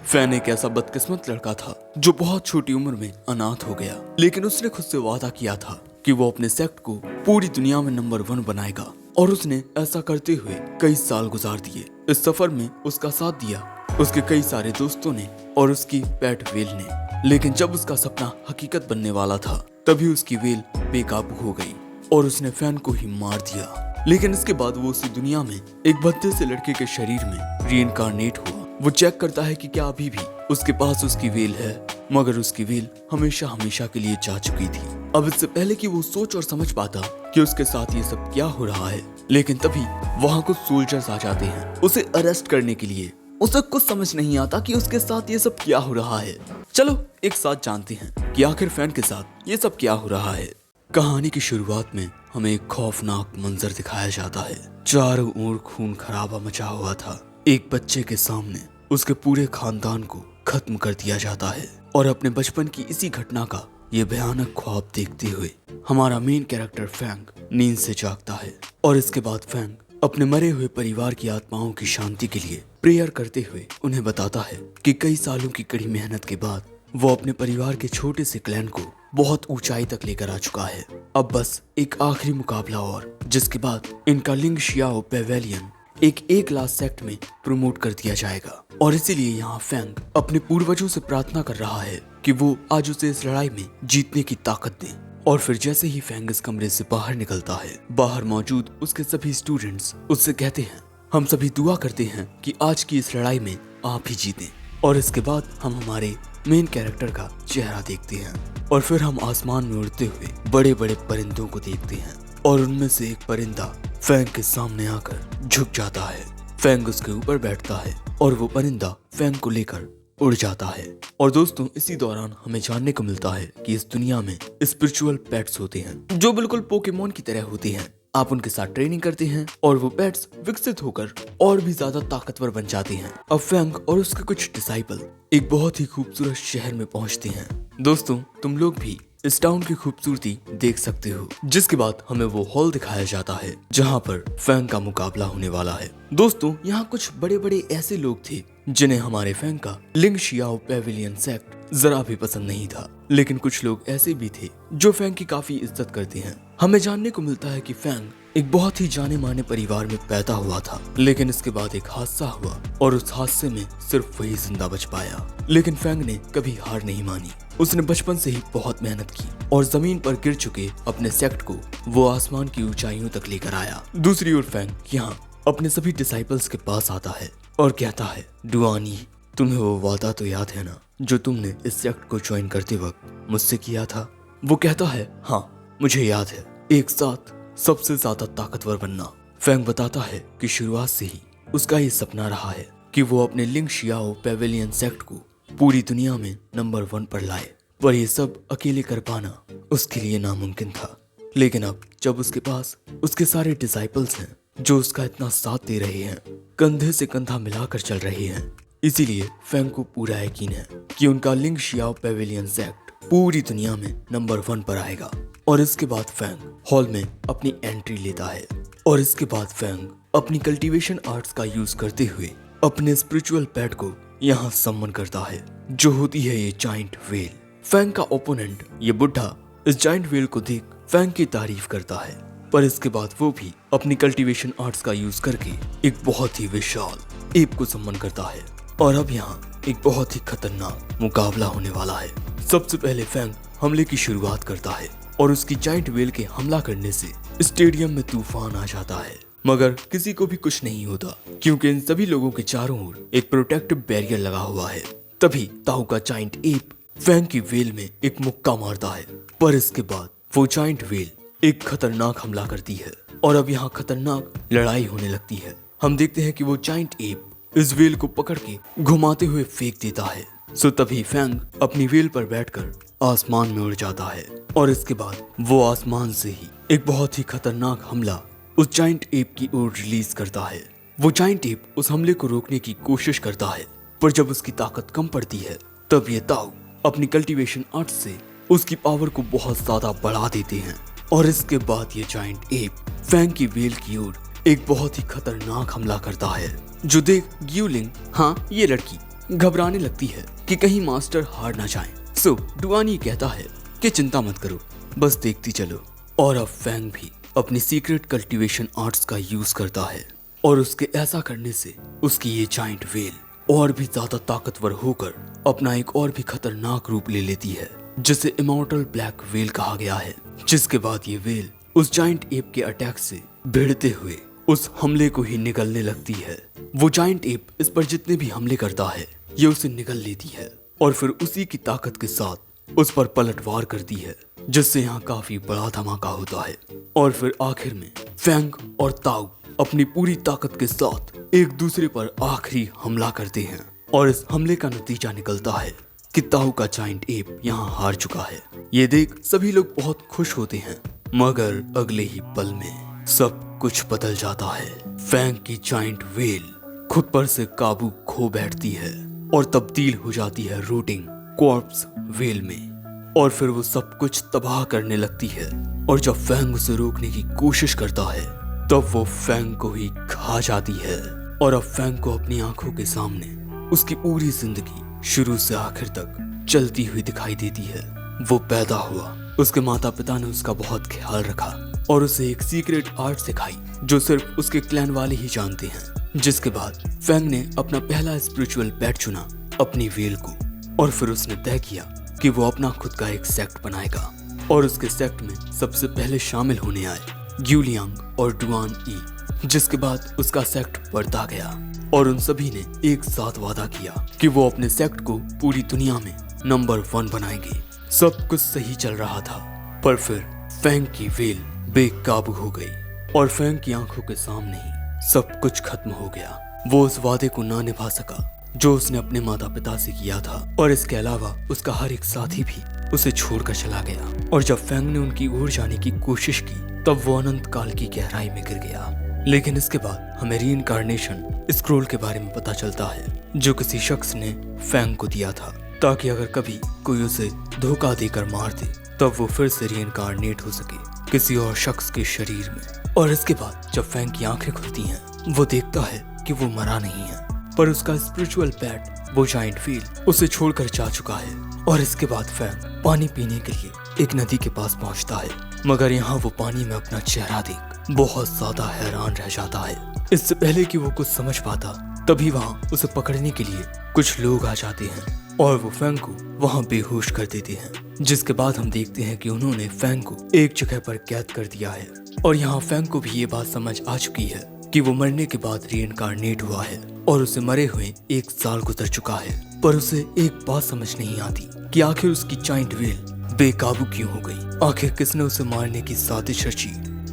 Fan एक ऐसा बदकिस्मत लड़का था जो बहुत छोटी उम्र में अनाथ हो गया, लेकिन उसने खुद से वादा किया था कि वो अपने सेक्ट को पूरी दुनिया में नंबर 1 बनाएगा और उसने ऐसा करते हुए कई साल गुजार दिए। इस सफर में उसका साथ दिया उसके कई सारे दोस्तों ने और उसकी पेट वेल ने, लेकिन जब उसका सपना हकीकत बनने वाला था तभी उसकी वेल बेकाबू हो गई और उसने फैन को ही मार दिया। लेकिन इसके बाद वो उसी दुनिया में एक भद्दे से लड़के के शरीर में रीइंकार्नेट हुआ। वो चेक करता है कि क्या अभी भी उसके पास उसकी वेल है, मगर उसकी वेल हमेशा हमेशा के लिए जा चुकी थी। अब इससे पहले कि वो सोच और समझ पाता कि उसके साथ ये सब क्या हो रहा है, लेकिन तभी वहाँ कुछ सोल्जर्स आ जाते हैं उसे अरेस्ट करने के लिए। उसे कुछ समझ नहीं आता कि उसके साथ ये सब क्या हो रहा है। चलो एक साथ जानते हैं कि आखिर फैन के साथ ये सब क्या हो रहा है। कहानी की शुरुआत में हमें एक खौफनाक मंजर दिखाया जाता है। चारों ओर खून खराबा मचा हुआ था। एक बच्चे के सामने उसके पूरे खानदान को खत्म कर दिया जाता है और अपने बचपन की इसी घटना का ये भयानक ख्वाब देखते हुए हमारा मेन कैरेक्टर फैंग नींद से जागता है। और इसके बाद फैंग अपने मरे हुए परिवार की आत्माओं की शांति के लिए प्रेयर करते हुए उन्हें बताता है कि कई सालों की कड़ी मेहनत के बाद वो अपने परिवार के छोटे से क्लैन को बहुत ऊंचाई तक लेकर आ चुका है। अब बस एक आखिरी मुकाबला और, जिसके बाद इनका लिंग शियाओ पेवेलियन एक लास्ट सेक्ट में प्रमोट कर दिया जाएगा। और इसीलिए यहाँ फैंग अपने पूर्वजों से प्रार्थना कर रहा है कि वो आज उसे इस लड़ाई में जीतने की ताकत दें। और फिर जैसे ही फैंग इस कमरे से बाहर निकलता है, बाहर मौजूद उसके सभी स्टूडेंट्स उससे कहते हैं, हम सभी दुआ करते हैं कि आज की इस लड़ाई में आप ही जीतें। और इसके बाद हम हमारे मेन कैरेक्टर का चेहरा देखते हैं और फिर हम आसमान में उड़ते हुए बड़े बड़े परिंदों को देखते हैं और उनमें से एक परिंदा फैंग के सामने आकर झुक जाता है। फैंग उसके ऊपर बैठता है और वो परिंदा फैंग को लेकर उड़ जाता है। और दोस्तों, इसी दौरान हमें जानने को मिलता है कि इस दुनिया में स्पिरिचुअल पेट्स होते हैं जो बिल्कुल पोकेमोन की तरह होते हैं। आप उनके साथ ट्रेनिंग करते हैं और वो पेट्स विकसित होकर और भी ज्यादा ताकतवर बन जाते हैं। अब फैंग और उसके कुछ डिसाइपल एक बहुत ही खूबसूरत शहर में पहुंचते हैं। दोस्तों, तुम लोग भी इस टाउन की खूबसूरती देख सकते हो, जिसके बाद हमें वो हॉल दिखाया जाता है जहाँ पर फैंग का मुकाबला होने वाला है। दोस्तों, यहाँ कुछ बड़े बड़े ऐसे लोग थे जिन्हें हमारे फैंग का लिंग शियाओ पेविलियन सेक्ट जरा भी पसंद नहीं था, लेकिन कुछ लोग ऐसे भी थे जो फैंग की काफी इज्जत करते हैं। हमें जानने को मिलता है कि फैंग एक बहुत ही जाने माने परिवार में पैदा हुआ था, लेकिन इसके बाद एक हादसा हुआ और उस हादसे में सिर्फ वही जिंदा बच पाया। लेकिन फैंग ने कभी हार नहीं मानी। उसने बचपन से ही बहुत मेहनत की और जमीन पर गिर चुके अपने सेक्ट को वो आसमान की ऊंचाइयों तक लेकर आया। दूसरी ओर फैंग यहाँ अपने सभी डिसाइपल्स के पास आता है और कहता है, डुआनी, तुम्हें वो वादा तो याद है ना जो तुमने इस सेक्ट को ज्वाइन करते वक्त मुझसे किया था? वो कहता है, हाँ मुझे याद है, एक साथ सबसे ज्यादा ताकतवर बनना। फैंग बताता है कि शुरुआत से ही उसका ये सपना रहा है कि वो अपने लिंग शियाओ पेविलियन सेक्ट को पूरी दुनिया में नंबर 1 पर लाए, पर ये सब अकेले कर पाना उसके लिए नामुमकिन था। लेकिन अब जब उसके पास उसके सारे डिसाइपल्स हैं जो उसका इतना साथ दे रहे हैं, कंधे से कंधा मिलाकर चल रहे हैं, इसीलिए फैंग को पूरा यकीन है कि उनका लिंग शियाओ पेविलियन सेक्ट पूरी दुनिया में नंबर 1 पर आएगा। और इसके बाद फैंग हॉल में अपनी एंट्री लेता है और इसके बाद फैंग अपनी कल्टीवेशन आर्ट्स का यूज करते हुए अपने स्पिरिचुअल पेट को यहाँ सम्मन करता है, जो होती है ये जाइंट वेल। फैंग का ओपोनेंट ये बुढ़ा इस जाइंट वेल को देख फैंग की तारीफ करता है, पर इसके बाद वो भी अपनी कल्टीवेशन आर्ट्स का यूज करके एक बहुत ही विशाल एप को सम्मन करता है। और अब यहाँ एक बहुत ही खतरनाक मुकाबला होने वाला है। सबसे पहले फैंग हमले की शुरुआत करता है और उसकी जाइंट वेल के हमला करने से स्टेडियम में तूफान आ जाता है, मगर किसी को भी कुछ नहीं होता क्योंकि इन सभी लोगों के चारों ओर एक प्रोटेक्टिव बैरियर लगा हुआ है। तभी ताऊ का जाइंट एप फैंग की वेल में एक मुक्का मारता है, पर इसके बाद वो जाइंट वेल एक खतरनाक हमला करती है और अब यहाँ खतरनाक लड़ाई होने लगती है। हम देखते हैं कि वो जाइंट एप इस वेल को पकड़ के घुमाते हुए फेंक देता है। सो तभी फैंग अपनी वेल पर बैठकर आसमान में उड़ जाता है और इसके बाद वो आसमान से ही एक बहुत ही खतरनाक हमला उस जाइंट एप की ओर रिलीज करता है। वो जाइंट एप उस हमले को रोकने की कोशिश करता है, पर जब उसकी ताकत कम पड़ती है तब ये ताऊ अपनी कल्टीवेशन आर्ट से उसकी पावर को बहुत ज्यादा बढ़ा देते हैं। और इसके बाद ये जाइंट एप फैंग की वेल की ओर एक बहुत ही खतरनाक हमला करता है, जो देख ग्यूलिंग, हाँ ये लड़की घबराने लगती है कि कहीं मास्टर हार ना जाएं। सो डुआन ये कहता है कि चिंता मत करो, बस देखती चलो। और अब फैंग भी अपनी सीक्रेट कल्टीवेशन आर्ट्स का यूज करता है और उसके ऐसा करने से उसकी ये जाइंट वेल और भी ज्यादा ताकतवर होकर अपना एक और भी खतरनाक रूप ले लेती है, जिसे इमॉर्टल ब्लैक वेल कहा गया है। जिसके बाद ये वेल उस जाइंट एप के अटैक से भिड़ते हुए उस हमले को ही निगलने लगती है। वो जाइंट एप इस पर जितने भी हमले करता है ये उसे निगल लेती है और फिर उसी की ताकत के साथ उस पर पलटवार करती है, जिससे यहाँ काफी बड़ा धमाका होता है। और फिर आखिर में फैंग और ताऊ अपनी पूरी ताकत के साथ एक दूसरे पर आखिरी हमला करते हैं और इस हमले का नतीजा निकलता है कि ताऊ का जाइंट एप यहाँ हार चुका है। ये देख सभी लोग बहुत खुश होते हैं, मगर अगले ही पल में सब कुछ बदल जाता है। फैंग की जाइंट वेल खुद पर से काबू खो बैठती है और तब्दील हो जाती है रूटिंग कॉर्प्स वेल में, और फिर वो सब कुछ तबाह करने लगती है। और जब फैंग उसे रोकने की कोशिश करता है तब वो फैंग को ही खा जाती है। और अब फैंग को अपनी आंखों के सामने उसकी पूरी जिंदगी शुरू से आखिर तक चलती हुई दिखाई देती है। वो पैदा हुआ, उसके माता पिता ने उसका बहुत ख्याल रखा और उसे एक सीक्रेट आर्ट सिखाई जो सिर्फ उसके क्लैन वाले ही जानते हैं। जिसके बाद फैंग ने अपना पहला स्पिरिचुअल पेट चुना, अपनी वेल को, और फिर उसने तय किया कि वो अपना खुद का एक सेक्ट बनाएगा। और उसके सेक्ट में सबसे पहले शामिल होने आए ग्यूलियांग और डुआन ई। जिसके बाद उसका सेक्ट बढ़ता गया और उन सभी ने एक साथ वादा किया कि वो अपने सेक्ट को पूरी दुनिया में नंबर 1 बनाएंगे। सब कुछ सही चल रहा था, पर फिर फैंग की वेल बेकाबू हो गई और फैंग की आंखों के सामने ही सब कुछ खत्म हो गया। वो उस वादे को ना निभा सका जो उसने अपने माता पिता से किया था, और इसके अलावा उसका हर एक साथी भी उसे छोड़कर चला गया। और जब फैंग ने उनकी ओर जाने की कोशिश की तब वो अनंत काल की गहराई में गिर गया। लेकिन इसके बाद हमें रीइंकार्नेशन स्क्रोल के बारे में पता चलता है जो किसी शख्स ने फैंग को दिया था, ताकि अगर कभी कोई उसे धोखा देकर मार दे तब वो फिर से रीइंकार्नेट हो सके किसी और शख्स के शरीर में। और इसके बाद जब फैंग की आंखें खुलती हैं वो देखता है कि वो मरा नहीं है, पर उसका स्पिरिचुअल पेट वो जाइंट वेल उसे छोड़कर जा चुका है। और इसके बाद फैंग पानी पीने के लिए एक नदी के पास पहुंचता है, मगर यहाँ वो पानी में अपना चेहरा देख बहुत ज्यादा हैरान रह जाता है। इससे पहले कि वो कुछ समझ पाता तभी वहाँ उसे पकड़ने के लिए कुछ लोग आ जाते हैं और वो फैंग को वहाँ बेहोश कर देते हैं। जिसके बाद हम देखते हैं कि उन्होंने फैंग को एक जगह पर कैद कर दिया है। और यहाँ फैंग को भी ये बात समझ आ चुकी है कि वो मरने के बाद रीइंकार्नेट हुआ है और उसे मरे हुए 1 साल गुजर चुका है। पर उसे एक बात समझ नहीं आती कि आखिर उसकी जाइंट वेल बेकाबू क्यों हो गई, आखिर किसने उसे मारने की साजिश रची,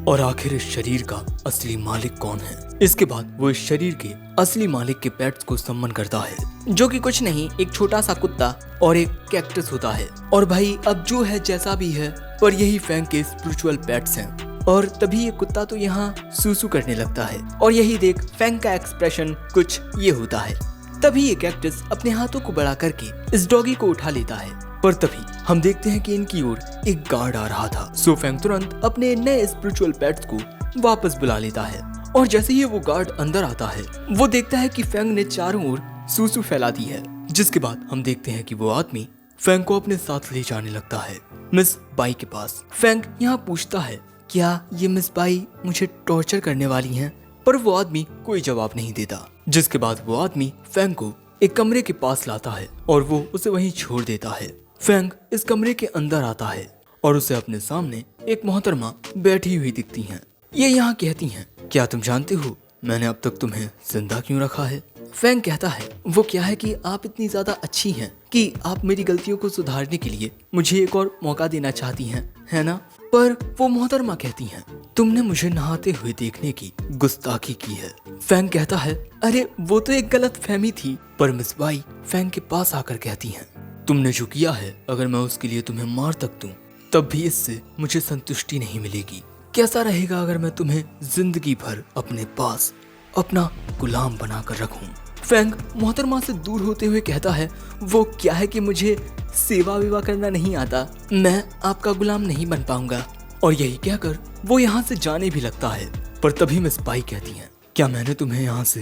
और आखिर इस शरीर का असली मालिक कौन है। इसके बाद वो इस शरीर के असली मालिक के पेट्स को सम्मन करता है, जो कि कुछ नहीं, एक छोटा सा कुत्ता और एक कैक्टस होता है। और भाई अब जो है जैसा भी है, पर यही फैंग के स्पिरिचुअल पेट्स हैं। और तभी ये कुत्ता तो यहाँ सूसू करने लगता है और यही देख फैंग का एक्सप्रेशन कुछ ये होता है। तभी ये कैक्टस अपने हाथों को बड़ा करके इस डॉगी को उठा लेता है, पर तभी हम देखते हैं कि इनकी ओर एक गार्ड आ रहा था। सो फैंग तुरंत अपने नए स्पिरिचुअल पेट्स को वापस बुला लेता है और जैसे ही वो गार्ड अंदर आता है वो देखता है कि फैंग ने चारों ओर सूसू फैला दी है। जिसके बाद हम देखते हैं कि वो आदमी फैंग को अपने साथ ले जाने लगता है मिस बाई के पास। फैंग यहाँ पूछता है क्या ये मिस बाई मुझे टॉर्चर करने वाली हैं? पर वो आदमी कोई जवाब नहीं देता। जिसके बाद वो आदमी फैंग को एक कमरे के पास लाता है और वो उसे वहीं छोड़ देता है। फैंग इस कमरे के अंदर आता है और उसे अपने सामने एक मोहतरमा बैठी हुई दिखती हैं। ये यहाँ कहती हैं, क्या तुम जानते हो मैंने अब तक तुम्हें जिंदा क्यों रखा है? फैंग कहता है वो क्या है कि आप इतनी ज्यादा अच्छी हैं कि आप मेरी गलतियों को सुधारने के लिए मुझे एक और मौका देना चाहती हैं, है ना? पर वो मोहतरमा कहती हैं तुमने मुझे नहाते हुए देखने की गुस्ताखी की है। फैंग कहता है अरे वो तो एक गलत फहमी थी। पर मिस बाई फैंग के पास आकर कहती हैं तुमने जो किया है अगर मैं उसके लिए तुम्हें मार तक दूं तब भी इससे मुझे संतुष्टि नहीं मिलेगी। कैसा रहेगा अगर मैं तुम्हें जिंदगी भर अपने पास अपना गुलाम बनाकर रखूं? फैंग मोहतरमा से दूर होते हुए कहता है वो क्या है कि मुझे सेवा विवा करना नहीं आता, मैं आपका गुलाम नहीं बन पाऊंगा। और यही कहकर वो यहाँ से जाने भी लगता है। पर तभी मिस बाई कहती हैं क्या मैंने तुम्हें यहाँ से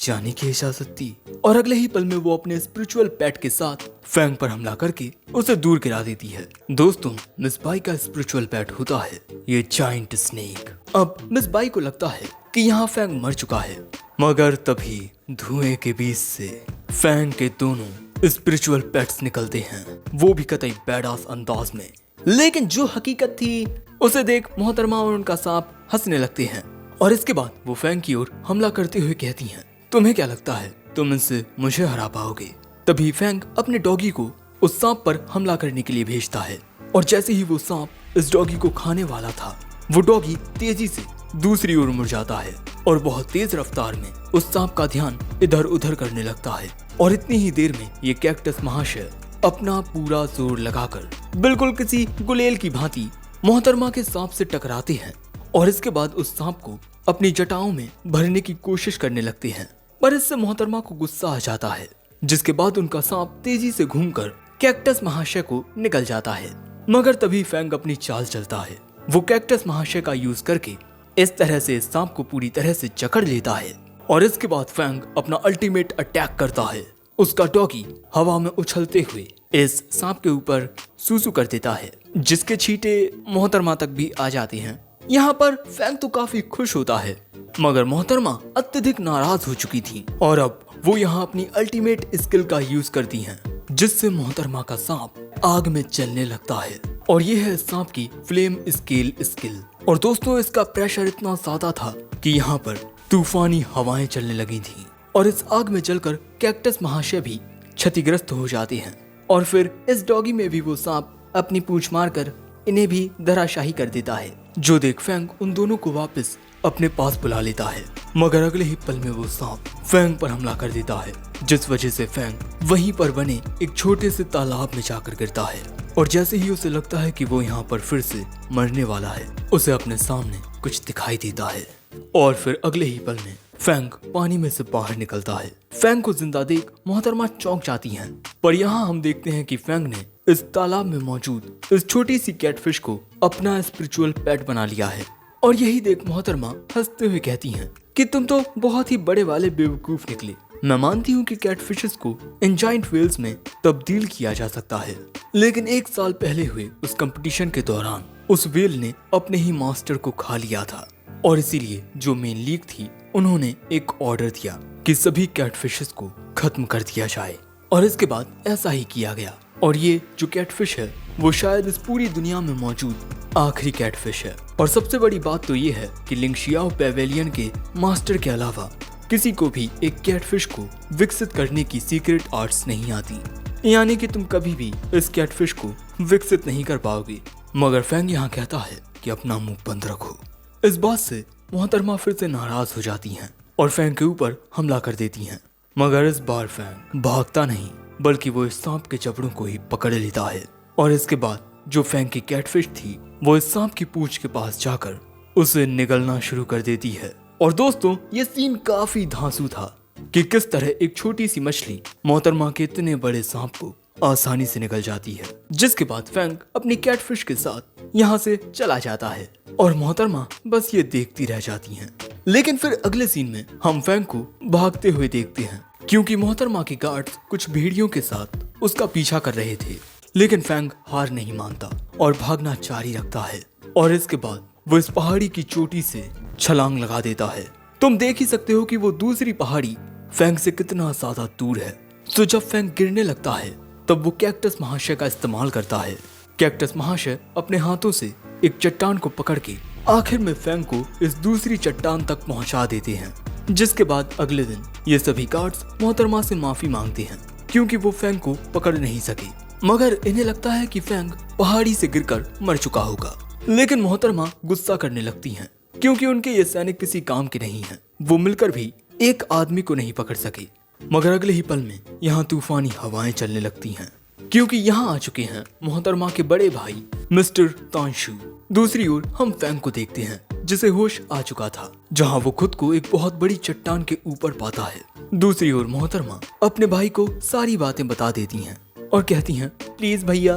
जाने की इजाजत दी और अगले ही पल में वो अपने स्पिरिचुअल पेट के साथ फैंग पर हमला करके उसे दूर गिरा देती है। दोस्तों, मिस बाई का स्पिरिचुअल पेट होता है ये जायंट स्नेक। अब मिस बाई को लगता है कि यहाँ फैंग मर चुका है, मगर तभी धुएं के बीच से फैंग के दोनों स्पिरिचुअल पेट्स निकलते हैं, वो भी कतई बैडास अंदाज में। लेकिन जो हकीकत थी उसे देख मोहतरमा और उनका सांप हंसने लगते हैं और इसके बाद वो फैंग की ओर हमला करते हुए कहती हैं, तुम्हें क्या लगता है तुम इनसे मुझे हरा पाओगे? तभी फैंग अपने डॉगी को उस सांप पर हमला करने के लिए भेजता है और जैसे ही वो सांप इस डॉगी को खाने वाला था, वो डॉगी तेजी से दूसरी ओर मुड़ जाता है और बहुत तेज रफ्तार में उस सांप का ध्यान इधर उधर करने लगता है। और इतनी ही देर में ये कैक्टस महाशय अपना पूरा जोर लगाकर बिल्कुल किसी गुलेल की भांति मोहतरमा के सांप से टकराते हैं और इसके बाद उस सांप को अपनी जटाओं में भरने की कोशिश करने लगते हैं, पर इससे मोहतरमा को गुस्सा आ जाता है, जिसके बाद उनका सांप तेजी से घूमकर कैक्टस महाशय को निकल जाता है। मगर तभी फैंग अपनी चाल चलता है, वो कैक्टस महाशय का यूज करके इस तरह से इस सांप को पूरी तरह से जकड़ लेता है और इसके बाद फैंग अपना अल्टीमेट अटैक करता है। उसका डॉगी हवा में उछलते हुए इस सांप के ऊपर सूसू कर देता है, जिसके छींटे मोहतरमा तक भी आ जाते हैं। यहाँ पर फैंग तो काफी खुश होता है, मगर मोहतरमा अत्यधिक नाराज हो चुकी थी और अब वो यहाँ अपनी अल्टीमेट स्किल का यूज करती हैं, जिससे मोहतरमा का सांप आग में जलने लगता है और ये है सांप की फ्लेम स्केल स्किल। और दोस्तों, इसका प्रेशर इतना ज्यादा था कि यहाँ पर तूफानी हवाएं चलने लगी थी और इस आग में जलकर कैक्टस महाशय भी क्षतिग्रस्त हो जाते हैं और फिर इस डॉगी में भी वो सांप अपनी पूंछ मारकर इन्हें भी धराशाही कर देता है, जो देख फैंग उन दोनों को वापस अपने पास बुला लेता है। मगर अगले ही पल में वो सांप फैंग पर हमला कर देता है, जिस वजह से फैंग वहीं पर बने एक छोटे से तालाब में जाकर गिरता है और जैसे ही उसे लगता है कि वो यहाँ पर फिर से मरने वाला है, उसे अपने सामने कुछ दिखाई देता है और फिर अगले ही पल में फैंग पानी में से बाहर निकलता है। फैंग को जिंदा देख मोहतरमा चौंक जाती हैं, पर यहाँ हम देखते हैं कि फैंग ने इस तालाब में मौजूद इस छोटी सी कैटफिश को अपना स्पिरिचुअल पेट बना लिया है। और यही देख मोहतरमा हंसते हुए कहती हैं कि तुम तो बहुत ही बड़े वाले बेवकूफ निकले। मैं मानती हूँ कि कैटफिशेस को इन जायंट व्हेल्स में तब्दील किया जा सकता है, लेकिन 1 साल पहले हुए उस कंपटीशन के दौरान उस व्हेल ने अपने ही मास्टर को खा लिया था और इसीलिए जो मेन लीग थी उन्होंने एक ऑर्डर दिया कि सभी कैटफिशेस को खत्म कर दिया जाए और इसके बाद ऐसा ही किया गया। और ये जो कैटफिश है वो शायद इस पूरी दुनिया में मौजूद आखिरी कैटफिश है। और सबसे बड़ी बात तो ये है कि लिंगशियाओ पेवेलियन के मास्टर के अलावा किसी को भी एक कैटफिश को विकसित करने की सीक्रेट आर्ट्स नहीं आती, यानी कि तुम कभी भी इस कैटफिश को विकसित नहीं कर पाओगे। मगर फैंग यहाँ कहता है कि अपना मुंह बंद रखो। इस बात से मोहतरमा फिर से नाराज हो जाती हैं और फैंग के ऊपर हमला कर देती हैं, मगर इस बार फैंग भागता नहीं बल्कि वो इस सांप के जबड़ों को ही पकड़ लेता है और इसके बाद जो फैंग की कैटफिश थी वो इस सांप की पूंछ के पास जाकर उसे निगलना शुरू कर देती है। और दोस्तों, ये सीन काफी धांसू था कि किस तरह एक छोटी सी मछली मोहतरमा के इतने बड़े सांप को आसानी से निकल जाती है, जिसके बाद फैंग अपनी कैटफिश के साथ यहाँ से चला जाता है और मोहतरमा बस ये देखती रह जाती हैं। लेकिन फिर अगले सीन में हम फैंग को भागते हुए देखते हैं, क्योंकि मोहतरमा के गार्ड्स कुछ भेड़ियों के साथ उसका पीछा कर रहे थे। लेकिन फैंग हार नहीं मानता और भागना जारी रखता है और इसके बाद वो इस पहाड़ी की चोटी से छलांग लगा देता है। तुम देख ही सकते हो कि वो दूसरी पहाड़ी फैंग से कितना ज्यादा दूर है। तो जब फैंग गिरने लगता है तब वो कैक्टस महाशय का इस्तेमाल करता है। कैक्टस महाशय अपने हाथों से एक चट्टान को पकड़ के आखिर में फैंग को इस दूसरी चट्टान तक पहुंचा देते हैं, जिसके बाद अगले दिन ये सभी गार्ड्स मोहतरमा से माफी मांगते हैं क्योंकि वो फैंग को पकड़ नहीं सके। मगर इन्हें लगता है कि फैंग पहाड़ी से गिरकर मर चुका होगा। लेकिन मोहतरमा गुस्सा करने लगती हैं क्योंकि उनके ये सैनिक किसी काम के नहीं हैं। वो मिलकर भी एक आदमी को नहीं पकड़ सके। मगर अगले ही पल में यहाँ तूफानी हवाएं चलने लगती हैं क्योंकि यहाँ आ चुके हैं मोहतरमा के बड़े भाई मिस्टर तांशु। दूसरी ओर हम फैंग को देखते हैं जिसे होश आ चुका था, जहाँ वो खुद को एक बहुत बड़ी चट्टान के ऊपर पाता है। दूसरी ओर मोहतरमा अपने भाई को सारी बातें बता देती हैं और कहती हैं, प्लीज भैया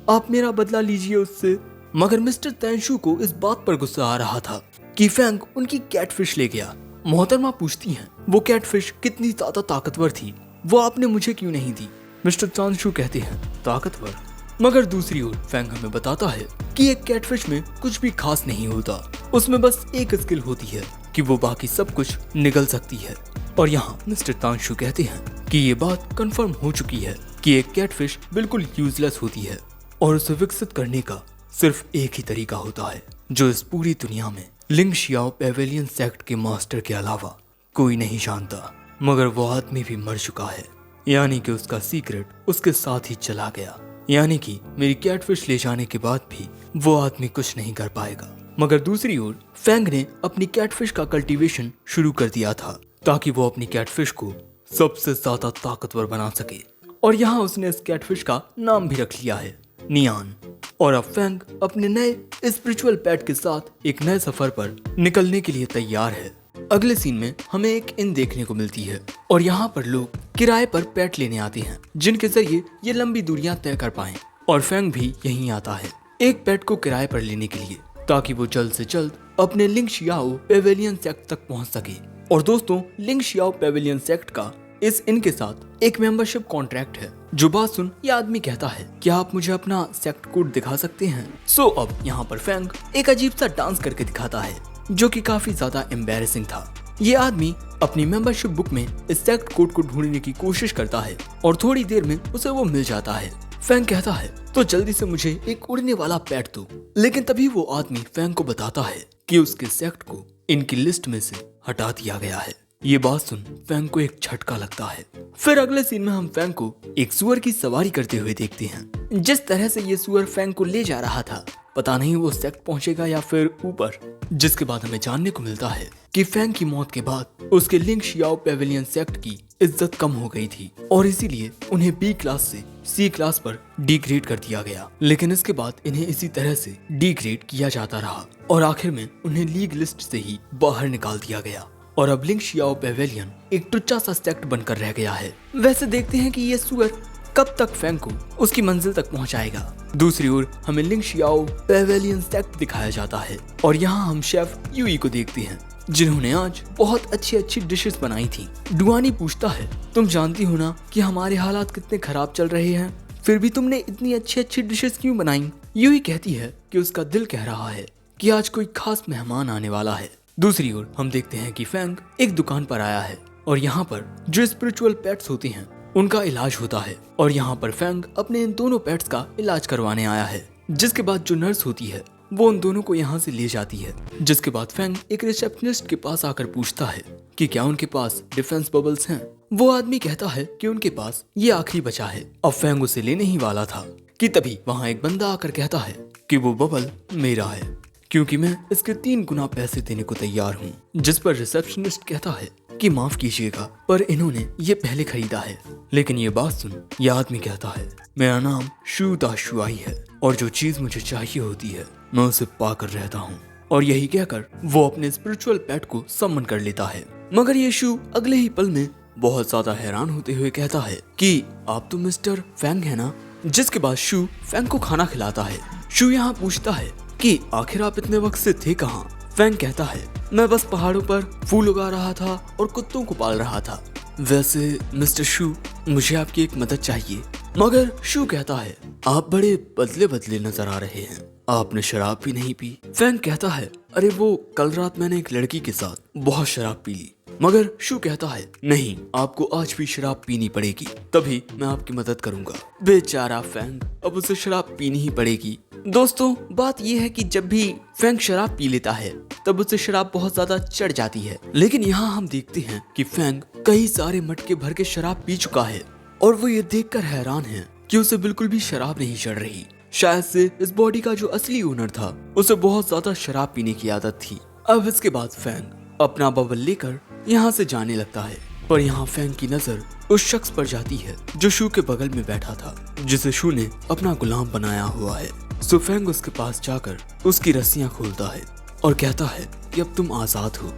आप मेरा बदला लीजिए उससे। मगर मिस्टर तांशु को इस बात पर गुस्सा आ रहा था कि फैंग उनकी कैटफिश ले गया। मोहतरमा पूछती हैं वो कैटफिश कितनी ज्यादा ताकतवर थी, वो आपने मुझे क्यों नहीं दी? मिस्टर चांगशू कहते हैं, ताकतवर? मगर दूसरी ओर फैंग हमें बताता है कि एक कैटफिश में कुछ भी खास नहीं होता, उसमें बस एक स्किल होती है कि वो बाकी सब कुछ निगल सकती है। और यहाँ मिस्टर चांगशू कहते हैं कि ये बात कंफर्म हो चुकी है कि एक कैटफिश बिल्कुल यूजलेस होती है और उसे विकसित करने का सिर्फ एक ही तरीका होता है जो इस पूरी दुनिया में लिंग शियाओ पेवेलियन सेक्ट के मास्टर के अलावा कोई नहीं जानता। मगर वो आदमी भी मर चुका है, यानी कि उसका सीक्रेट उसके साथ ही चला गया। यानी कि मेरी कैटफिश ले जाने के बाद भी वो आदमी कुछ नहीं कर पाएगा। मगर दूसरी ओर फैंग ने अपनी कैटफिश का कल्टीवेशन शुरू कर दिया था ताकि वो अपनी कैटफिश को सबसे ज्यादा ताकतवर बना सके। और यहाँ उसने इस कैटफिश का नाम भी रख लिया है, नियान। और अब फैंग अपने नए स्पिरिचुअल पेट के साथ एक नए सफर पर निकलने के लिए तैयार है। अगले सीन में हमें एक इन देखने को मिलती है और यहाँ पर लोग किराए पर पेट लेने आते हैं जिनके जरिए ये लंबी दूरियां तय कर पाएं। और फैंग भी यहीं आता है एक पेट को किराए पर लेने के लिए ताकि वो जल्द से जल्द अपने लिंग शियाओ पेवेलियन सेक्ट तक पहुंच सके। और दोस्तों, लिंग शियाओ पेवेलियन सेक्ट का इस इन के साथ एक मेंबरशिप कॉन्ट्रैक्ट है। जो बात सुन ये आदमी कहता है, क्या आप मुझे अपना सेक्ट कोड दिखा सकते हैं? अब यहाँ पर फैंग एक अजीब सा डांस करके दिखाता है जो कि काफी ज्यादा एम्बैरेसिंग था। ये आदमी अपनी मेंबरशिप बुक में इस सेक्ट कोड को ढूंढने की कोशिश करता है और थोड़ी देर में उसे वो मिल जाता है। फैंग कहता है, तो जल्दी से मुझे एक उड़ने वाला पेट दो। लेकिन तभी वो आदमी फैंग को बताता है कि उसके सेक्ट को इनकी लिस्ट में से हटा दिया गया है। ये बात सुन फैंग को एक झटका लगता है। फिर अगले सीन में हम फैंग को एक सुअर की सवारी करते हुए देखते हैं। जिस तरह से ये सुअर फैंग को ले जा रहा था, पता नहीं वो सेक्ट पहुंचेगा या फिर ऊपर। जिसके बाद हमें जानने को मिलता है कि फैंग की मौत के बाद उसके लिंग शियाओ पेवेलियन सेक्ट की इज्जत कम हो गई थी और इसीलिए उन्हें बी क्लास से सी क्लास पर डिग्रेड कर दिया गया। लेकिन इसके बाद इन्हें इसी तरह से डिग्रेड किया जाता रहा और आखिर में उन्हें लीग लिस्ट से ही बाहर निकाल दिया गया। और अब लिंग शियाओ पेवेलियन एक टुच्चा सा सेक्ट बनकर रह गया है। वैसे देखते हैं कि ये सुअर कब तक फैंग को उसकी मंजिल तक पहुंचाएगा। दूसरी ओर हमें लिंग शियाओ पेवेलियन सेक्ट दिखाया जाता है और यहाँ हम शेफ यूई को देखते हैं जिन्होंने आज बहुत अच्छी डिशेस बनाई थी। डुआनी पूछता है, तुम जानती हो ना कि हमारे हालात कितने खराब चल रहे हैं, फिर भी तुमने इतनी अच्छी डिशेस क्यों बनाई? यूई कहती है कि उसका दिल कह रहा है कि आज कोई खास मेहमान आने वाला है। दूसरी ओर हम देखते हैं कि फैंग एक दुकान पर आया है और यहाँ पर जो स्पिरिचुअल पेट्स होते हैं उनका इलाज होता है। और यहाँ पर फैंग अपने इन दोनों पेट्स का इलाज करवाने आया है। जिसके बाद जो नर्स होती है वो उन दोनों को यहाँ से ले जाती है। जिसके बाद फैंग एक रिसेप्शनिस्ट के पास आकर पूछता है कि क्या उनके पास डिफेंस बबल्स हैं। वो आदमी कहता है कि उनके पास ये आखिरी बचा है। अब फैंग उसे लेने ही वाला था कि तभी वहाँ एक बंदा आकर कहता है कि वो बबल मेरा है क्योंकि मैं इसके 3 गुना पैसे देने को तैयार हूँ। जिस पर रिसेप्शनिस्ट कहता है कि माफ कीजिएगा पर इन्होंने ये पहले खरीदा है। लेकिन ये बात सुन ये आदमी कहता है, मेरा नाम शू दा शुआई है और जो चीज मुझे चाहिए होती है मैं उसे पाकर रहता हूँ। और यही कहकर वो अपने स्पिरिचुअल पेट को सम्मन कर लेता है। मगर ये शू अगले ही पल में बहुत ज्यादा हैरान होते हुए कहता है कि आप तो मिस्टर फैंग है ना। जिसके बाद शू फैंग को खाना खिलाता है। शू यहाँ पूछता है कि आखिर आप इतने वक्त से थे कहाँ? फैंग कहता है, मैं बस पहाड़ों पर फूल उगा रहा था और कुत्तों को पाल रहा था। वैसे मिस्टर शू मुझे आपकी एक मदद चाहिए। मगर शू कहता है, आप बड़े बदले बदले नजर आ रहे हैं, आपने शराब भी नहीं पी। फैंग कहता है, अरे वो कल रात मैंने एक लड़की के साथ बहुत शराब पी ली। मगर शू कहता है, नहीं आपको आज भी शराब पीनी पड़ेगी तभी मैं आपकी मदद करूंगा। बेचारा फैंग, अब उसे शराब पीनी ही पड़ेगी। दोस्तों बात यह है कि जब भी फैंग शराब पी लेता है तब उसे शराब बहुत ज्यादा चढ़ जाती है। लेकिन यहाँ हम देखते हैं कि फैंग कई सारे मटके भर के शराब पी चुका है और वो ये देखकर हैरान है कि उसे बिल्कुल भी शराब नहीं चढ़ रही। शायद से इस बॉडी का जो असली ओनर था उसे बहुत ज्यादा शराब पीने की आदत थी। अब इसके बाद फैंग अपना बबल लेकर यहाँ से जाने लगता है पर यहाँ फैंग की नजर उस शख्स पर जाती है जो शू के बगल में बैठा था जिसे शू ने अपना गुलाम बनाया हुआ है। सो फैंग उसके पास जाकर उसकी रस्सियां खोलता है और कहता है कि अब तुम आजाद हो।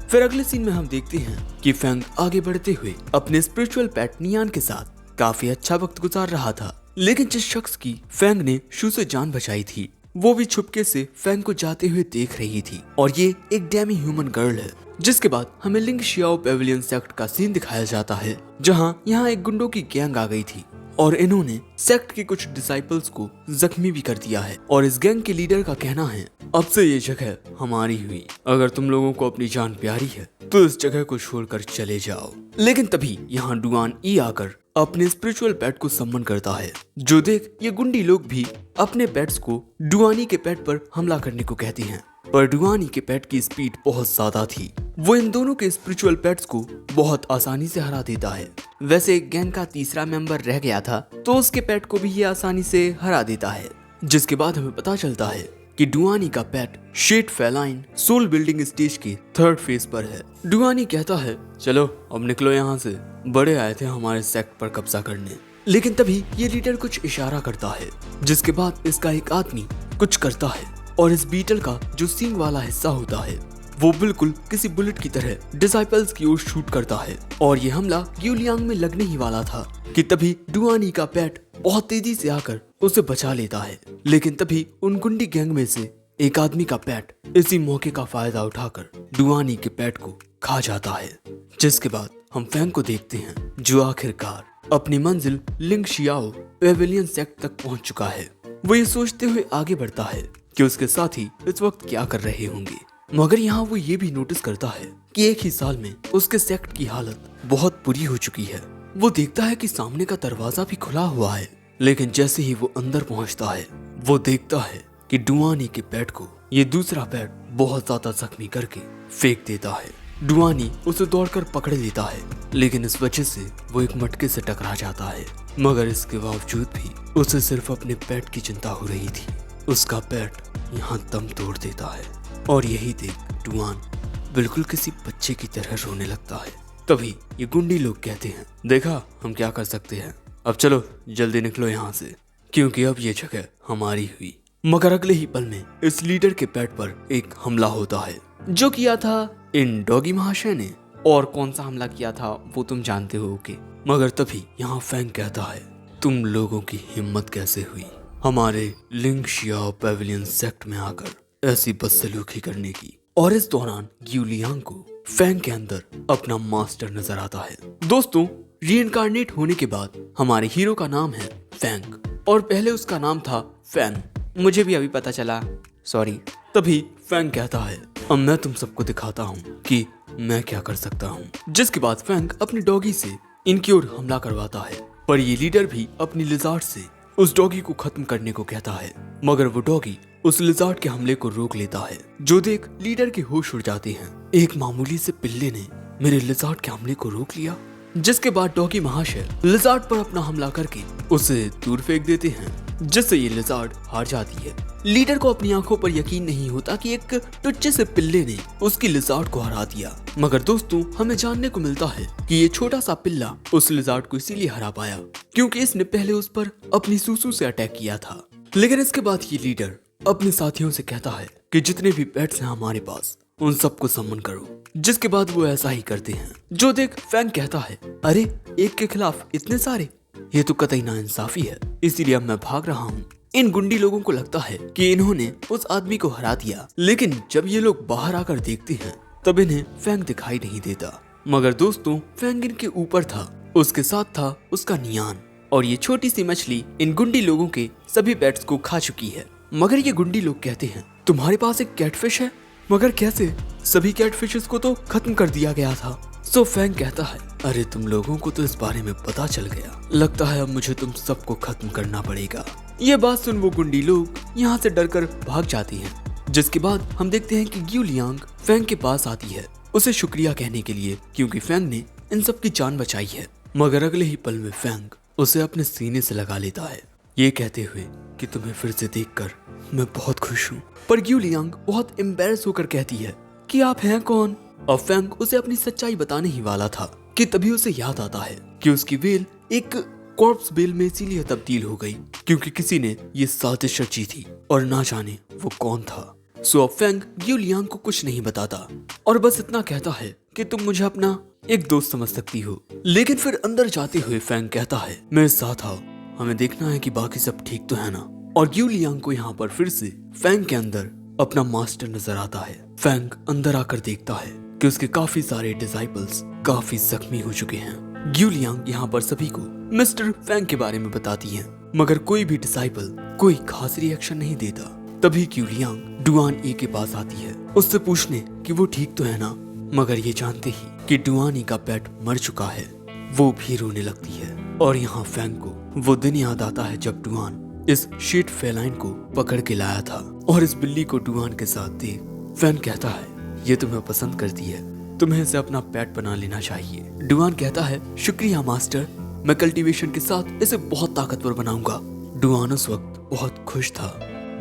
फिर अगले सीन में हम देखते हैं कि फैंग आगे बढ़ते हुए अपने स्पिरिचुअल पेट नियान के साथ काफी अच्छा वक्त गुजार रहा था। लेकिन जिस शख्स की फैंग ने शू से जान बचाई थी वो भी छुपके से फैंग को जाते हुए देख रही थी और ये एक डेमी ह्यूमन गर्ल है। जिसके बाद हमें लिंग शियाओ पेविलियन सेक्ट का सीन दिखाया जाता है, जहां यहाँ एक गुंडों की गैंग आ गई थी और इन्होंने सेक्ट के कुछ डिसाइपल्स को जख्मी भी कर दिया है। और इस गैंग के लीडर का कहना है, अब से ये जगह हमारी हुई, अगर तुम लोगों को अपनी जान प्यारी है तो इस जगह को छोड़कर चले जाओ। लेकिन तभी यहाँ डुआन ई आकर अपने स्पिरिचुअल पेट को सम्मन करता है, जो देख ये गुंडी लोग भी अपने पेट्स को डुआनी के पेट पर हमला करने को कहते हैं। पर डुआनी के पेट की स्पीड बहुत ज्यादा थी, वो इन दोनों के स्पिरिचुअल पेट्स को बहुत आसानी से हरा देता है। वैसे गैंग का तीसरा मेंबर रह गया था तो उसके पेट को भी ये आसानी से हरा देता है। जिसके बाद हमें पता चलता है कि डुआनी का पेट shed feline soul building stage के 3rd फेज पर है। डुआनी कहता है, चलो अब निकलो यहाँ से, बड़े आए थे हमारे सेक्ट पर कब्जा करने। लेकिन तभी ये लीडर कुछ इशारा करता है, जिसके बाद इसका एक आदमी कुछ करता है और इस बीटल का जो सींग वाला हिस्सा होता है वो बिल्कुल किसी बुलेट की तरह डिसाइपल्स की ओर शूट करता है और ये हमला यूलियांग में लगने ही वाला था कि तभी डुआनी का पेट बहुत तेजी से आकर उसे बचा लेता है। लेकिन तभी उन गुंडी गैंग में से एक आदमी का पेट इसी मौके का फायदा उठाकर डुआनी के पेट को खा जाता है। जिसके बाद हम फैंग को देखते हैं, जो आखिरकार अपनी मंजिल लिंग शियाओ पेविलियन सेक्ट तक पहुंच चुका है। वो ये सोचते हुए आगे बढ़ता है कि उसके साथी इस वक्त क्या कर रहे होंगे, मगर यहाँ वो ये भी नोटिस करता है कि एक ही साल में उसके सेक्ट की हालत बहुत बुरी हो चुकी है। वो देखता है कि सामने का दरवाजा भी खुला हुआ है, लेकिन जैसे ही वो अंदर पहुंचता है वो देखता है कि डुआनी के पेट को ये दूसरा पेट बहुत ज्यादा जख्मी करके फेंक देता है। डुआनी उसे दौड़कर पकड़ लेता है, लेकिन इस वजह से वो एक मटके से टकरा जाता है। मगर इसके बावजूद भी उसे सिर्फ अपने पेट की चिंता हो रही थी। उसका पेट यहाँ दम तोड़ देता है और यही देख डुआन बिल्कुल किसी बच्चे की तरह रोने लगता है। तभी ये गुंडी लोग कहते हैं, देखा हम क्या कर सकते हैं, अब चलो जल्दी निकलो यहाँ से, क्योंकि अब ये जगह हमारी हुई। मगर अगले ही पल में इस लीडर के पेट पर एक हमला होता है, जो किया था इन डॉगी महाशय ने। और कौन सा हमला किया था वो तुम जानते हो के। मगर तभी यहाँ फैंग कहता है, तुम लोगों की हिम्मत कैसे हुई हमारे लिंग शियाओ पेविलियन सेक्ट में आकर ऐसी बदसलूकी करने की। और इस दौरान यूलियांग को फैंग के अंदर अपना मास्टर नजर आता है। दोस्तों, रीइंकार्नेट होने के बाद हमारे हीरो का नाम है फैंग और पहले उसका नाम था फैन। मुझे भी अभी पता चला, सॉरी। तभी फैंग कहता है, अब मैं तुम सबको दिखाता हूँ कि मैं क्या कर सकता हूँ। जिसके बाद फैंग अपनी डॉगी से इनकी ओर हमला करवाता है, पर ये लीडर भी अपनी लिजार्ड से उस डॉगी को खत्म करने को कहता है। मगर वो डॉगी उस लिजार्ड के हमले को रोक लेता है, जो देख लीडर के होश उड़ जाते हैं। एक मामूली से पिल्ले ने मेरे लिजार्ड के हमले को रोक लिया। जिसके बाद डॉगी महाशय लिजार्ड पर अपना हमला करके उसे दूर फेंक देते हैं, जिससे ये लिजार्ड हार जाती है। लीडर को अपनी आंखों पर यकीन नहीं होता कि एक टुच्चे से पिल्ले ने उसकी लिजार्ड को हरा दिया। मगर दोस्तों, हमें जानने को मिलता है कि ये छोटा सा पिल्ला उस लिजार्ड को इसीलिए हरा पाया क्योंकि इसने पहले उस पर अपनी सूसू से अटैक किया था। लेकिन इसके बाद ये लीडर अपने साथियों से कहता है कि जितने भी पेट्स हैं हमारे पास उन सबको सम्मन करो। जिसके बाद वो ऐसा ही करते हैं। जो देख फैंग कहता है, अरे एक के खिलाफ इतने सारे, ये तो कतई नाइंसाफी है, इसीलिए अब मैं भाग रहा हूँ। इन गुंडी लोगों को लगता है कि इन्होंने उस आदमी को हरा दिया, लेकिन जब ये लोग बाहर आकर देखते हैं तब इन्हें फैंग दिखाई नहीं देता। मगर दोस्तों, फैंग इनके ऊपर था, उसके साथ था उसका नियान और ये छोटी सी मछली इन गुंडी लोगों के सभी पेट्स को खा चुकी है। मगर ये गुंडी लोग कहते हैं, तुम्हारे पास एक कैटफिश है? मगर कैसे? सभी कैटफिशेस को तो खत्म कर दिया गया था। सो फैंग कहता है, अरे तुम लोगों को तो इस बारे में पता चल गया, लगता है अब मुझे तुम सबको खत्म करना पड़ेगा। ये बात सुन वो गुंडी लोग यहाँ से डरकर भाग जाती हैं। जिसके बाद हम देखते हैं कि यूलियांग फैंग के पास आती है उसे शुक्रिया कहने के लिए, क्योंकि फैंग ने इन सब की जान बचाई है। मगर अगले ही पल में फैंग उसे अपने सीने से लगा लेता है, ये कहते हुए कि तुम्हें फिर से देखकर मैं बहुत खुश हूँ। पर यूलियांग बहुत एम्बैरस होकर कहती है कि आप हैं कौन? और फैंग उसे अपनी सच्चाई बताने ही वाला था कि तभी उसे याद आता है कि उसकी वेल एक कॉर्प्स बेल में इसीलिए तब्दील हो गई क्योंकि किसी ने ये साजिश रची थी और ना जाने वो कौन था। सो अब फैंग यूलियांग को कुछ नहीं बताता और बस इतना कहता है कि तुम मुझे अपना एक दोस्त समझ सकती हो। लेकिन फिर अंदर जाते हुए फैंग कहता है, मेरे साथ आओ, हमें देखना है कि बाकी सब ठीक तो है ना। और ग्यू लियांग को यहाँ पर फिर से फैंग के अंदर अपना मास्टर नजर आता है। फैंग अंदर आकर देखता है कि उसके काफी सारे डिसाइपल्स काफी जख्मी हो चुके हैं। ग्यू लियांग यहाँ पर सभी को मिस्टर फैंग के बारे में बताती है, मगर कोई भी डिसाइपल कोई खास रिएक्शन नहीं देता। तभी ग्यू लियांग डुआन ई के पास आती है उससे पूछने कि वो ठीक तो है ना, मगर ये जानते ही कि डुआन ई का पेट मर चुका है वो भी रोने लगती है। और यहाँ फैंग को वो दिन याद आता है जब डुआन इस शीट फेलाइन को पकड़ के लाया था और इस बिल्ली को डुआन के साथ देख फैंग कहता है ये तुम्हें पसंद करती है, तुम्हें इसे अपना पेट बना लेना चाहिए। डुआन कहता है शुक्रिया मास्टर, मैं कल्टीवेशन के साथ इसे बहुत ताकतवर बनाऊंगा। डुआन उस वक्त बहुत खुश था,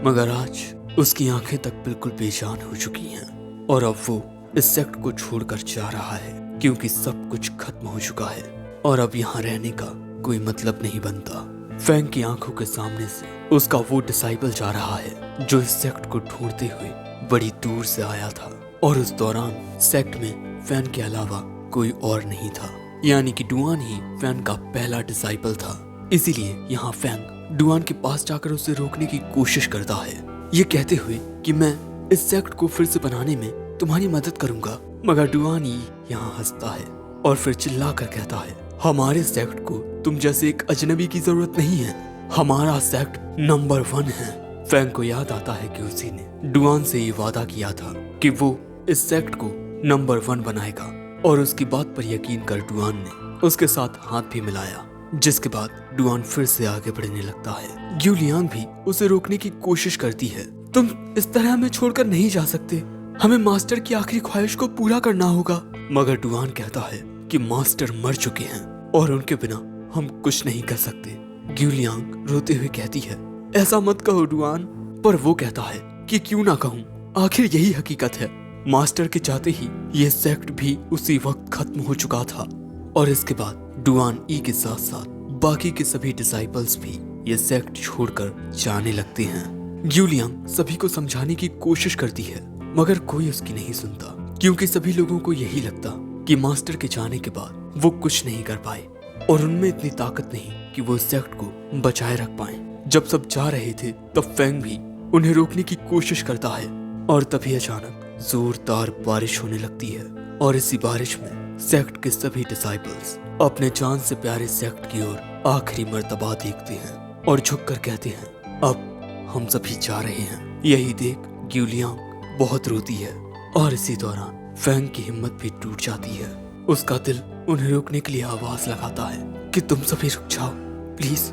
मगर आज उसकी आंखें तक बिल्कुल बेजान हो चुकी हैं और अब वो इस सेक्ट को छोड़कर जा रहा है क्योंकि सब कुछ खत्म हो चुका है और अब यहाँ रहने का कोई मतलब नहीं बनता। फैंग की आंखों के सामने से उसका वो डिसाइपल जा रहा है जो इस सेक्ट को ढूंढते हुए बड़ी दूर से आया था और उस दौरान सेक्ट में फैंग के अलावा कोई और नहीं था, यानी कि डुआन ही फैंग का पहला डिसाइपल था। इसीलिए यहाँ फैंग डुआन के पास जाकर उसे रोकने की कोशिश करता है, ये कहते हुए कि मैं इस सेक्ट को फिर से बनाने में तुम्हारी मदद करूंगा। मगर डुआन ही यहाँ हंसता है और फिर चिल्लाकर कहता है हमारे सेक्ट को तुम जैसे एक अजनबी की जरूरत नहीं है, हमारा सेक्ट नंबर 1 है। फैंग को याद आता है कि उसी ने डुआन से ये वादा किया था कि वो इस सेक्ट को नंबर 1 बनाएगा और उसकी बात पर यकीन कर डुआन ने उसके साथ हाथ भी मिलाया, जिसके बाद डुआन फिर से आगे बढ़ने लगता है। ग्यू लियांग भी उसे रोकने की कोशिश करती है, तुम इस तरह हमें छोड़कर नहीं जा सकते, हमें मास्टर की आखिरी ख्वाहिश को पूरा करना होगा। मगर डुआन कहता है कि मास्टर मर चुके हैं और उनके बिना हम कुछ नहीं कर सकते। ग्यू लियांग रोते हुए कहती है ऐसा मत कहो डुआन, पर वो कहता है कि क्यों ना कहूँ, आखिर यही हकीकत है। मास्टर के चाहते ही ये सेक्ट भी उसी वक्त खत्म हो चुका था और इसके बाद डुआन ई के साथ साथ बाकी के सभी डिसाइपल्स भी ये सेक्ट छोड़कर जाने लगते हैं। ग्यू लियांग सभी को समझाने की कोशिश करती है, मगर कोई उसकी नहीं सुनता क्योंकि सभी लोगों को यही लगता कि मास्टर के जाने के बाद वो कुछ नहीं कर पाए और उनमें इतनी ताकत नहीं कि वो सेक्ट को बचाए रख पाए। जब सब जा रहे थे तब फैंग भी उन्हें रोकने की कोशिश करता है और तभी अचानक जोरदार बारिश होने लगती है और इसी बारिश में सेक्ट के सभी डिसाइपल्स अपने जान से प्यारे सेक्ट की ओर आखिरी मर्तबा देखते हैं और झुककर कहते हैं अब हम सभी जा रहे हैं। यही देख ग्यू लियांग बहुत रोती है और इसी दौरान फैंग की हिम्मत भी टूट जाती है। उसका दिल उन्हें रोकने के लिए आवाज लगाता है कि तुम सभी रुक जाओ, प्लीज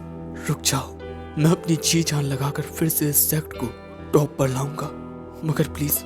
रुक जाओ, मैं अपनी जी जान लगाकर फिर से इस सेक्ट को टॉप पर लाऊंगा, मगर प्लीज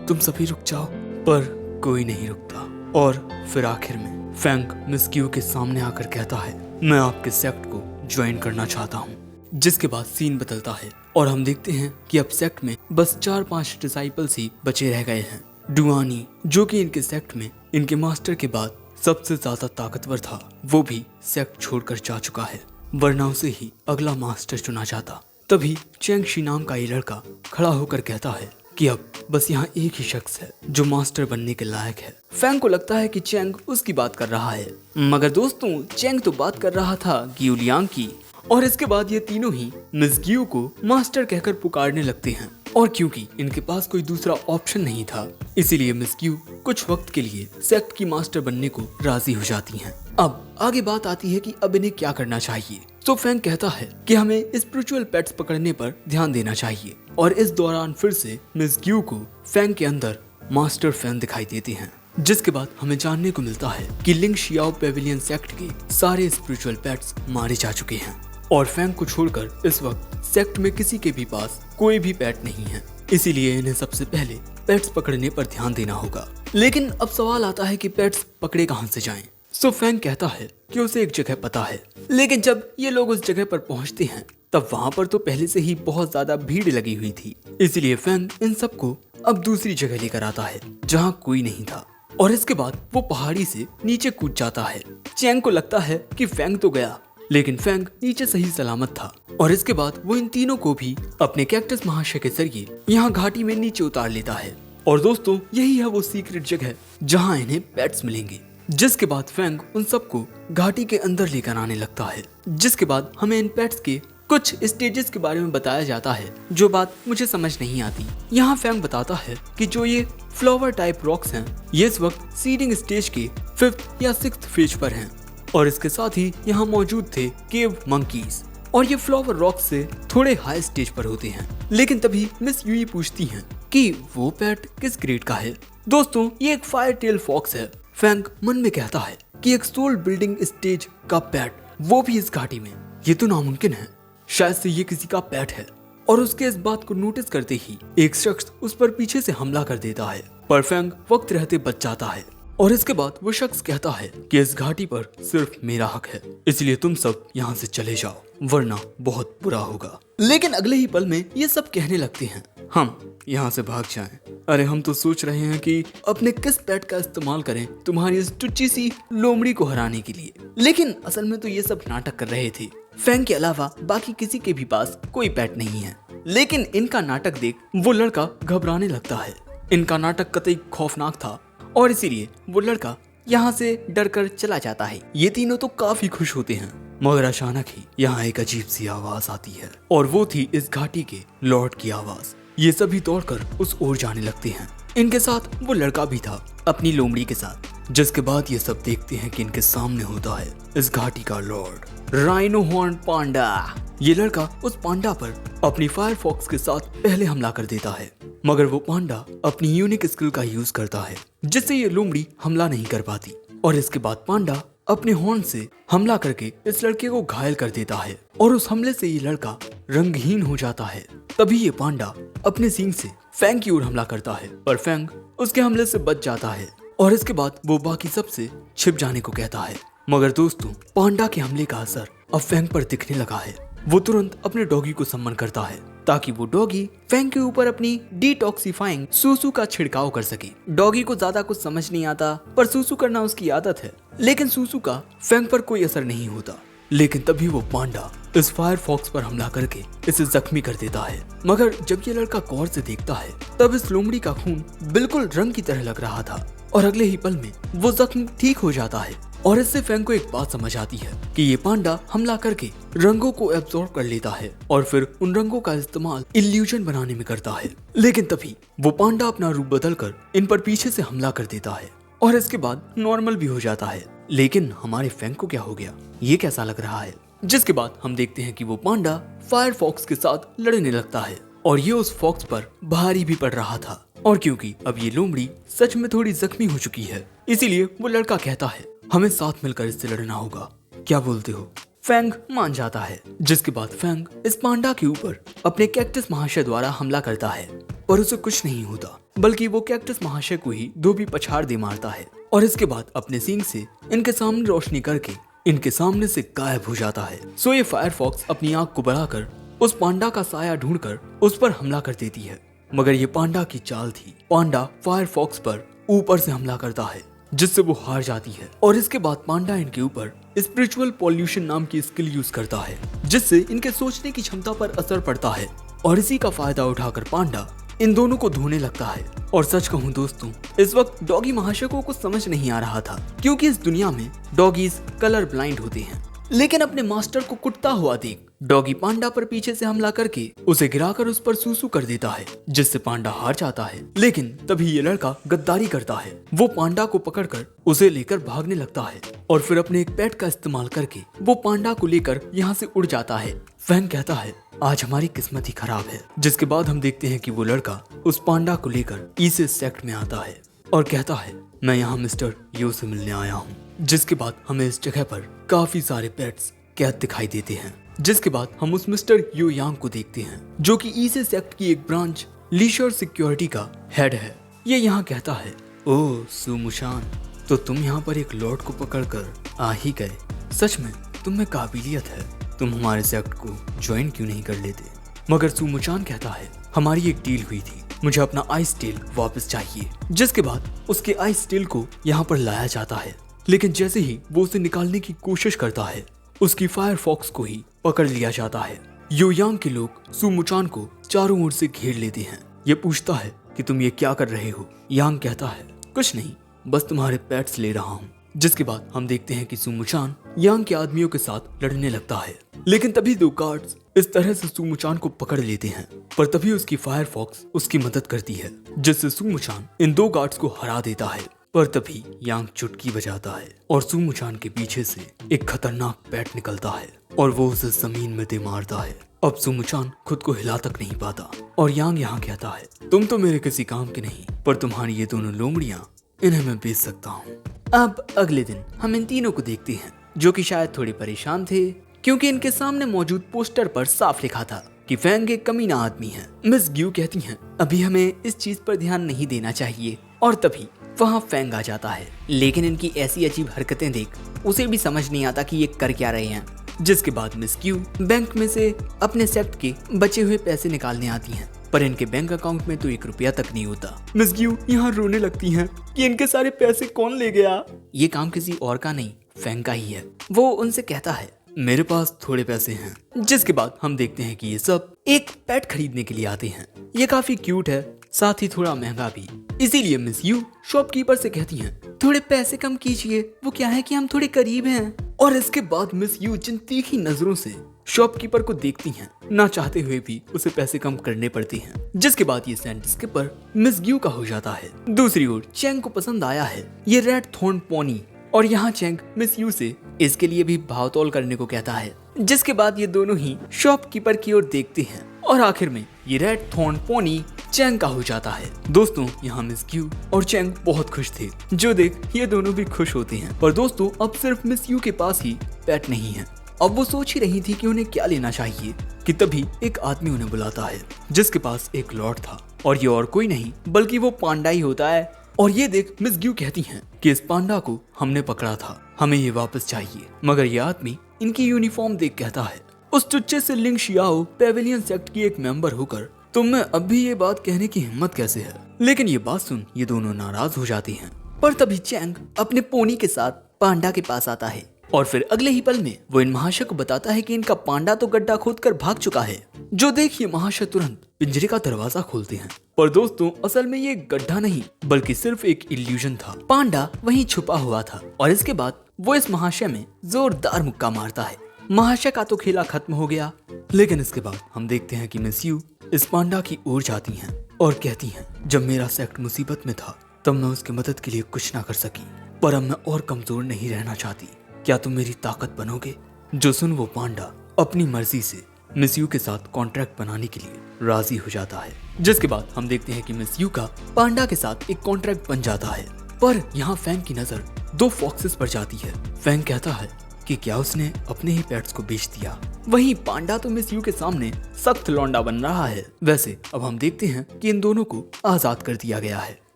तुम सभी रुक जाओ। पर कोई नहीं रुकता और फिर आखिर में फैंग मिस ग्यू के सामने आकर कहता है मैं आपके सेक्ट को ज्वाइन करना चाहता हूँ। जिसके बाद सीन बदलता है और हम देखते हैं कि अब सेक्ट में बस 4-5 डिसाइपल्स ही बचे रह गए हैं। डुआन ई जो कि इनके सेक्ट में इनके मास्टर के बाद सबसे ज्यादा ताकतवर था, वो भी सेक्ट छोड़कर जा चुका है, वरना उसे ही अगला मास्टर चुना जाता। तभी चेंग शी नाम का ये लड़का खड़ा होकर कहता है कि अब बस यहाँ एक ही शख्स है जो मास्टर बनने के लायक है। फैंग को लगता है कि चेंग उसकी बात कर रहा है, मगर दोस्तों चेंग तो बात कर रहा था ग्यू लियांग की। और इसके बाद ये तीनों ही मिस ग्यू को मास्टर कहकर पुकारने लगते हैं और क्योंकि इनके पास कोई दूसरा ऑप्शन नहीं था, इसीलिए मिस ग्यू कुछ वक्त के लिए सेक्ट की मास्टर बनने को राजी हो जाती हैं। अब आगे बात आती है कि अब इन्हें क्या करना चाहिए। तो फैंग कहता है कि हमें स्पिरिचुअल पेट्स पकड़ने पर ध्यान देना चाहिए और इस दौरान फिर से मिस ग्यू को फैंग के अंदर मास्टर फैंग दिखाई देते हैं, जिसके बाद हमें जानने को मिलता है कि लिंग शियाओ पेविलियन सेक्ट के सारे स्पिरिचुअल पेट्स मारे जा चुके हैं और फैंग को छोड़कर इस वक्त सेक्ट में किसी के भी पास कोई भी पेट नहीं है। इसीलिए इन्हें सबसे पहले पेट्स पकड़ने पर ध्यान देना होगा। लेकिन अब सवाल आता है कि पेट्स पकड़े कहां से जाएं? सो फैंग कहता है कि उसे एक जगह पता है, लेकिन जब ये लोग उस जगह पर पहुंचते हैं तब वहां पर तो पहले से ही बहुत ज्यादा भीड़ लगी हुई थी। इसीलिए फैंग इन सबको अब दूसरी जगह लेकर आता है जहाँ कोई नहीं था और इसके बाद वो पहाड़ी से नीचे कूद जाता है। चेंग को लगता है कि फैंग तो गया, लेकिन फैंग नीचे सही सलामत था और इसके बाद वो इन तीनों को भी अपने कैक्टस महाशय के जरिए यहाँ घाटी में नीचे उतार लेता है। और दोस्तों यही है वो सीक्रेट जगह जहाँ इन्हें पेट्स मिलेंगे। जिसके बाद फैंग उन सबको घाटी के अंदर लेकर आने लगता है, जिसके बाद हमें इन पेट्स के कुछ स्टेजेस के बारे में बताया जाता है जो बात मुझे समझ नहीं आती। यहाँ फैंग बताता है कि जो ये फ्लावर टाइप रॉक्स हैं ये इस वक्त सीडिंग स्टेज के 5th या 6th फेज पर हैं और इसके साथ ही यहाँ मौजूद थे केव मंकीज और ये फ्लावर रॉक्स से थोड़े हाई स्टेज पर होते हैं। लेकिन तभी मिस यूई पूछती हैं कि वो पेट किस ग्रेड का है। दोस्तों ये एक फायर टेल फॉक्स है। फैंग मन में कहता है कि एक सोल बिल्डिंग स्टेज का पेट, वो भी इस घाटी में, ये तो नामुमकिन है। शायद से ये किसी का पेट है। और उसके इस बात को नोटिस करते ही एक शख्स उस पर पीछे से हमला कर देता है, पर फैंग वक्त रहते बच जाता है। और इसके बाद वो शख्स कहता है कि इस घाटी पर सिर्फ मेरा हक है, इसलिए तुम सब यहाँ से चले जाओ वरना बहुत बुरा होगा। लेकिन अगले ही पल में ये सब कहने लगते हैं हम यहाँ से भाग जाएं। अरे हम तो सोच रहे हैं कि अपने किस पेट का इस्तेमाल करें तुम्हारी इस टुच्ची सी लोमड़ी को हराने के लिए। लेकिन असल में तो ये सब नाटक कर रहे थे। फैंग के अलावा बाकी किसी के भी पास कोई पेट नहीं है। लेकिन इनका नाटक देख वो लड़का घबराने लगता है। इनका नाटक कतई खौफनाक था और इसीलिए वो लड़का यहाँ से डरकर चला जाता है। ये तीनों तो काफी खुश होते हैं, मगर अचानक ही यहाँ एक अजीब सी आवाज आती है और वो थी इस घाटी के लॉर्ड की आवाज। ये सभी दौड़कर उस ओर जाने लगते हैं। इनके साथ वो लड़का भी था अपनी लोमड़ी के साथ। जिसके बाद ये सब देखते हैं कि इनके सामने होता है इस घाटी का लॉर्ड राइनो हॉर्न पांडा। ये लड़का उस पांडा पर अपनी फायर फॉक्स के साथ पहले हमला कर देता है, मगर वो पांडा अपनी यूनिक स्किल का यूज करता है जिससे ये लोमड़ी हमला नहीं कर पाती। और इसके बाद पांडा अपने हॉर्न से हमला करके इस लड़के को घायल कर देता है और उस हमले से ये लड़का रंगहीन हो जाता है। तभी ये पांडा अपने सींग से फैंग की ओर हमला करता है, पर फैंग उसके हमले से बच जाता है और इसके बाद वो बाकी सबसे छिप जाने को कहता है। मगर दोस्तों पांडा के हमले का असर अब फैंग पर दिखने लगा है। वो तुरंत अपने डॉगी को सम्मन करता है ताकि वो डॉगी फैंग के ऊपर अपनी डिटॉक्सिफाइंग सूसू का छिड़काव कर सके। डॉगी को ज्यादा कुछ समझ नहीं आता, पर सूसू करना उसकी आदत है। लेकिन सूसू का फैंग पर कोई असर नहीं होता। लेकिन तभी वो पांडा इस फायर फॉक्स पर हमला करके इसे जख्मी कर देता है। मगर जब ये लड़का गौर से देखता है तब इस लोमड़ी का खून बिल्कुल रंग की तरह लग रहा था और अगले ही पल में वो जख्म ठीक हो जाता है। और इससे फैंग को एक बात समझ आती है कि ये पांडा हमला करके रंगों को एब्जॉर्ब कर लेता है और फिर उन रंगों का इस्तेमाल इल्यूजन बनाने में करता है। लेकिन तभी वो पांडा अपना रूप बदलकर इन पर पीछे से हमला कर देता है और इसके बाद नॉर्मल भी हो जाता है। लेकिन हमारे फैंग को क्या हो गया, ये कैसा लग रहा है? जिसके बाद हम देखते हैं कि वो पांडा फायर फॉक्स के साथ लड़ने लगता है और ये उस फॉक्स पर भारी भी पड़ रहा था। और क्योंकि अब ये लोमड़ी सच में थोड़ी जख्मी हो चुकी है, इसीलिए वो लड़का कहता है हमें साथ मिलकर इससे लड़ना होगा, क्या बोलते हो? फैंग मान जाता है। जिसके बाद फैंग इस पांडा के ऊपर अपने कैक्टस महाशय द्वारा हमला करता है, पर उसे कुछ नहीं होता, बल्कि वो कैक्टस महाशय को ही धोबी पछाड़ दे मारता है और इसके बाद अपने सींग से इनके सामने रोशनी करके इनके सामने से गायब हो जाता है। सो ये फायर फॉक्स अपनी आंख को बढ़ाकर उस पांडा का साया ढूंढकर उस पर हमला कर देती है। मगर ये पांडा की चाल थी। पांडा फायर फॉक्स पर ऊपर से हमला करता है जिससे वो हार जाती है और इसके बाद पांडा इनके ऊपर स्पिरिचुअल पॉल्यूशन नाम की स्किल यूज करता है जिससे इनके सोचने की क्षमता पर असर पड़ता है और इसी का फायदा उठाकर पांडा इन दोनों को धोने लगता है। और सच कहूँ दोस्तों, इस वक्त डॉगी महाशय को कुछ समझ नहीं आ रहा था क्योंकि इस दुनिया में डॉगीज कलर ब्लाइंड होते हैं। लेकिन अपने मास्टर को कुटता हुआ देख डॉगी पांडा पर पीछे से हमला करके उसे गिराकर उस पर सूसू कर देता है जिससे पांडा हार जाता है। लेकिन तभी ये लड़का गद्दारी करता है। वो पांडा को पकड़कर उसे लेकर भागने लगता है और फिर अपने एक पेट का इस्तेमाल करके वो पांडा को लेकर यहाँ से उड़ जाता है। फैंग कहता है आज हमारी किस्मत ही खराब है। जिसके बाद हम देखते हैं कि वो लड़का उस पांडा को लेकर ईसे सेक्ट में आता है और कहता है मैं यहाँ मिस्टर यो से मिलने आया हूँ। जिसके बाद हमें इस जगह पर काफी सारे पेट्स कैद दिखाई देते हैं। जिसके बाद हम उस मिस्टर यो यांग को देखते हैं जो कि ईसे सेक्ट की एक ब्रांच लीशर सिक्योरिटी का हेड है। ये यहाँ कहता है ओह सुमुशान, तो तुम यहाँ पर एक लॉर्ड को पकड़कर आ ही गए। सच में तुम में काबिलियत है, तुम हमारे सेक्ट को ज्वाइन क्यों नहीं कर लेते? मगर सुमुचान कहता है हमारी एक डील हुई थी, मुझे अपना आइस टेल वापस चाहिए। जिसके बाद उसके आइस टेल को यहाँ पर लाया जाता है। लेकिन जैसे ही वो उसे निकालने की कोशिश करता है उसकी फायर फॉक्स को ही पकड़ लिया जाता है। योयांग के लोग सुमुचान को चारों ओर से घेर लेते हैं। ये पूछता है कि तुम ये क्या कर रहे हो? यांग कहता है कुछ नहीं, बस तुम्हारे पेट्स ले रहा हूँ। जिसके बाद हम देखते हैं कि सुमुचान यांग के आदमियों के साथ लड़ने लगता है, लेकिन तभी दो गार्ड्स इस तरह से सुमुचान को पकड़ लेते हैं, पर तभी उसकी फायरफॉक्स उसकी मदद करती है, जिससे सुमुचान इन दो गार्ड्स को हरा देता है। पर तभी यांग चुटकी बजाता है और सुमुचान के पीछे से एक खतरनाक पैट निकलता है और वो उसे जमीन में दे मारता है। अब सुमुचान खुद को हिला तक नहीं पाता और यांग यहाँ कहता है, तुम तो मेरे किसी काम के नहीं, पर तुम्हारी ये दोनों लोमड़ियाँ, इन्हें मैं बेच सकता हूँ। अब अगले दिन हम इन तीनों को देखते हैं, जो कि शायद थोड़े परेशान थे, क्योंकि इनके सामने मौजूद पोस्टर पर साफ लिखा था कि फैंग एक कमीना आदमी है। मिस ग्यू कहती हैं, अभी हमें इस चीज पर ध्यान नहीं देना चाहिए, और तभी वहाँ फैंग आ जाता है। लेकिन इनकी ऐसी अजीब हरकतें देख उसे भी समझ नहीं आता कि ये कर क्या रहे हैं। जिसके बाद मिस ग्यू बैंक में से अपने सेक्ट के बचे हुए पैसे निकालने आती हैं, पर इनके बैंक अकाउंट में तो 1 रुपया तक नहीं होता। मिस ग्यू यहाँ रोने लगती हैं कि इनके सारे पैसे कौन ले गया। ये काम किसी और का नहीं, फैंग का ही है। वो उनसे कहता है, मेरे पास थोड़े पैसे हैं। जिसके बाद हम देखते हैं कि ये सब एक पेट खरीदने के लिए आते हैं। ये काफी क्यूट है, साथ ही थोड़ा महंगा भी, इसीलिए मिस यू शॉपकीपर से कहती हैं, थोड़े पैसे कम कीजिए, वो क्या है कि हम थोड़े करीब हैं। और इसके बाद मिस यू जिन तीखी नजरों से शॉपकीपर को देखती हैं, ना चाहते हुए भी उसे पैसे कम करने पड़ते हैं। जिसके बाद ये सेंट स्किपर मिस ग्यू का हो जाता है। दूसरी ओर चैंग को पसंद आया है ये रेड थॉर्न पोनी, और यहाँ चैंग मिस यू से इसके लिए भी भावतोल करने को कहता है। जिसके बाद ये दोनों ही शॉपकीपर की ओर देखते हैं और आखिर में ये रेड थॉर्न पोनी चैंग का हो जाता है। दोस्तों यहाँ मिस ग्यू और चैंग बहुत खुश थे, जो देख ये दोनों भी खुश होते हैं। पर दोस्तों अब सिर्फ मिस यू के पास ही पेट नहीं है। अब वो सोच ही रही थी कि उन्हें क्या लेना चाहिए कि तभी एक आदमी उन्हें बुलाता है, जिसके पास एक लॉट था, और ये और कोई नहीं बल्कि वो पांडा ही होता है। और ये देख मिस ग्यू कहती हैं कि इस पांडा को हमने पकड़ा था, हमें ये वापस चाहिए। मगर ये आदमी इनकी यूनिफॉर्म देख कहता है, उस चुच्चे से लिंग शियाओ पेविलियन सेक्ट की एक मेंबर होकर तुम में अब भी ये बात कहने की हिम्मत कैसे है। लेकिन ये बात सुन ये दोनों नाराज हो जाती हैं। पर तभी चैंग अपने पोनी के साथ पांडा के पास आता है और फिर अगले ही पल में वो इन महाशय को बताता है कि इनका पांडा तो गड्ढा खोदकर भाग चुका है। जो देखिए महाशय तुरंत पिंजरे का दरवाजा खोलते हैं। पर दोस्तों असल में ये गड्ढा नहीं बल्कि सिर्फ एक इल्यूजन था। पांडा वहीं छुपा हुआ था और इसके बाद वो इस महाशय में जोरदार मुक्का मारता है। महाशय का तो खेला खत्म हो गया। लेकिन इसके बाद हम देखते हैं कि मिस यू इस पांडा की ओर जाती हैं और कहती हैं, जब मेरा सेक्ट मुसीबत में था तब मैं उसकी मदद के लिए कुछ ना कर सकी, पर अब मैं और कमजोर नहीं रहना चाहती। क्या तुम मेरी ताकत बनोगे? जो सुन वो पांडा अपनी मर्जी से मिस यू के साथ कॉन्ट्रैक्ट बनाने के लिए राजी हो जाता है। जिसके बाद हम देखते हैं कि मिस यू का पांडा के साथ एक कॉन्ट्रैक्ट बन जाता है। पर यहाँ फैंग की नजर 2 फॉक्सेस पर जाती है। फैंग कहता है कि क्या उसने अपने ही पेट्स को बेच दिया। वहीं पांडा तो मिस यू के सामने सख्त लौंडा बन रहा है। वैसे अब हम देखते हैं कि इन दोनों को आजाद कर दिया गया है।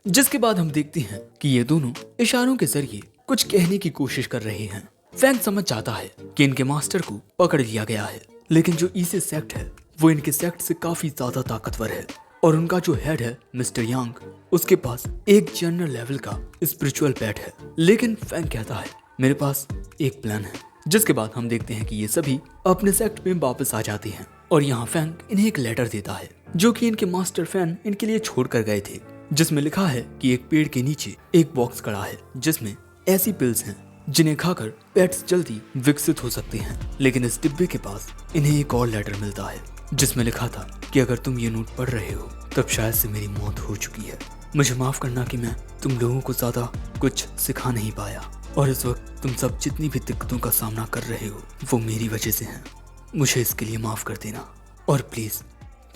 जिसके बाद हम देखते हैं कि ये दोनों इशारों के जरिए कुछ कहने की कोशिश कर रहे हैं। फैंग समझ जाता है कि इनके मास्टर को पकड़ लिया गया है, लेकिन जो ईसे सेक्ट है वो इनके सेक्ट से काफी ज्यादा ताकतवर है और उनका जो हेड है मिस्टर यांग, उसके पास एक जनरल लेवल का स्पिरिचुअल पेट है। लेकिन फैंग कहता है मेरे पास एक प्लान है। जिसके बाद हम देखते हैं कि ये सभी अपने सेक्ट में वापस आ जाते हैं और यहाँ फैंग इन्हें एक लेटर देता है जो कि इनके मास्टर फैन इनके लिए छोड़ कर गए थे, जिसमें लिखा है कि एक पेड़ के नीचे एक बॉक्स खड़ा है जिसमें ऐसी पिल्स हैं जिन्हें खाकर पेट्स जल्दी विकसित हो सकते हैं। लेकिन इस डिब्बे के पास इन्हें एक और लेटर मिलता है जिसमें लिखा था कि अगर तुम ये नोट पढ़ रहे हो तब शायद से मेरी मौत हो चुकी है। मुझे माफ करना कि मैं तुम लोगों को ज्यादा कुछ सिखा नहीं पाया और इस वक्त तुम सब जितनी भी दिक्कतों का सामना कर रहे हो वो मेरी वजह से हैं। मुझे इसके लिए माफ कर देना और प्लीज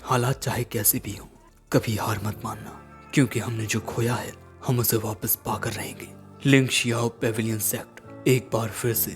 हालात चाहे कैसे भी हो कभी हार मत मानना, क्योंकि हमने जो खोया है हम उसे वापस पाकर रहेंगे। लिंग शियाओ पेविलियन सेक्ट एक बार फिर से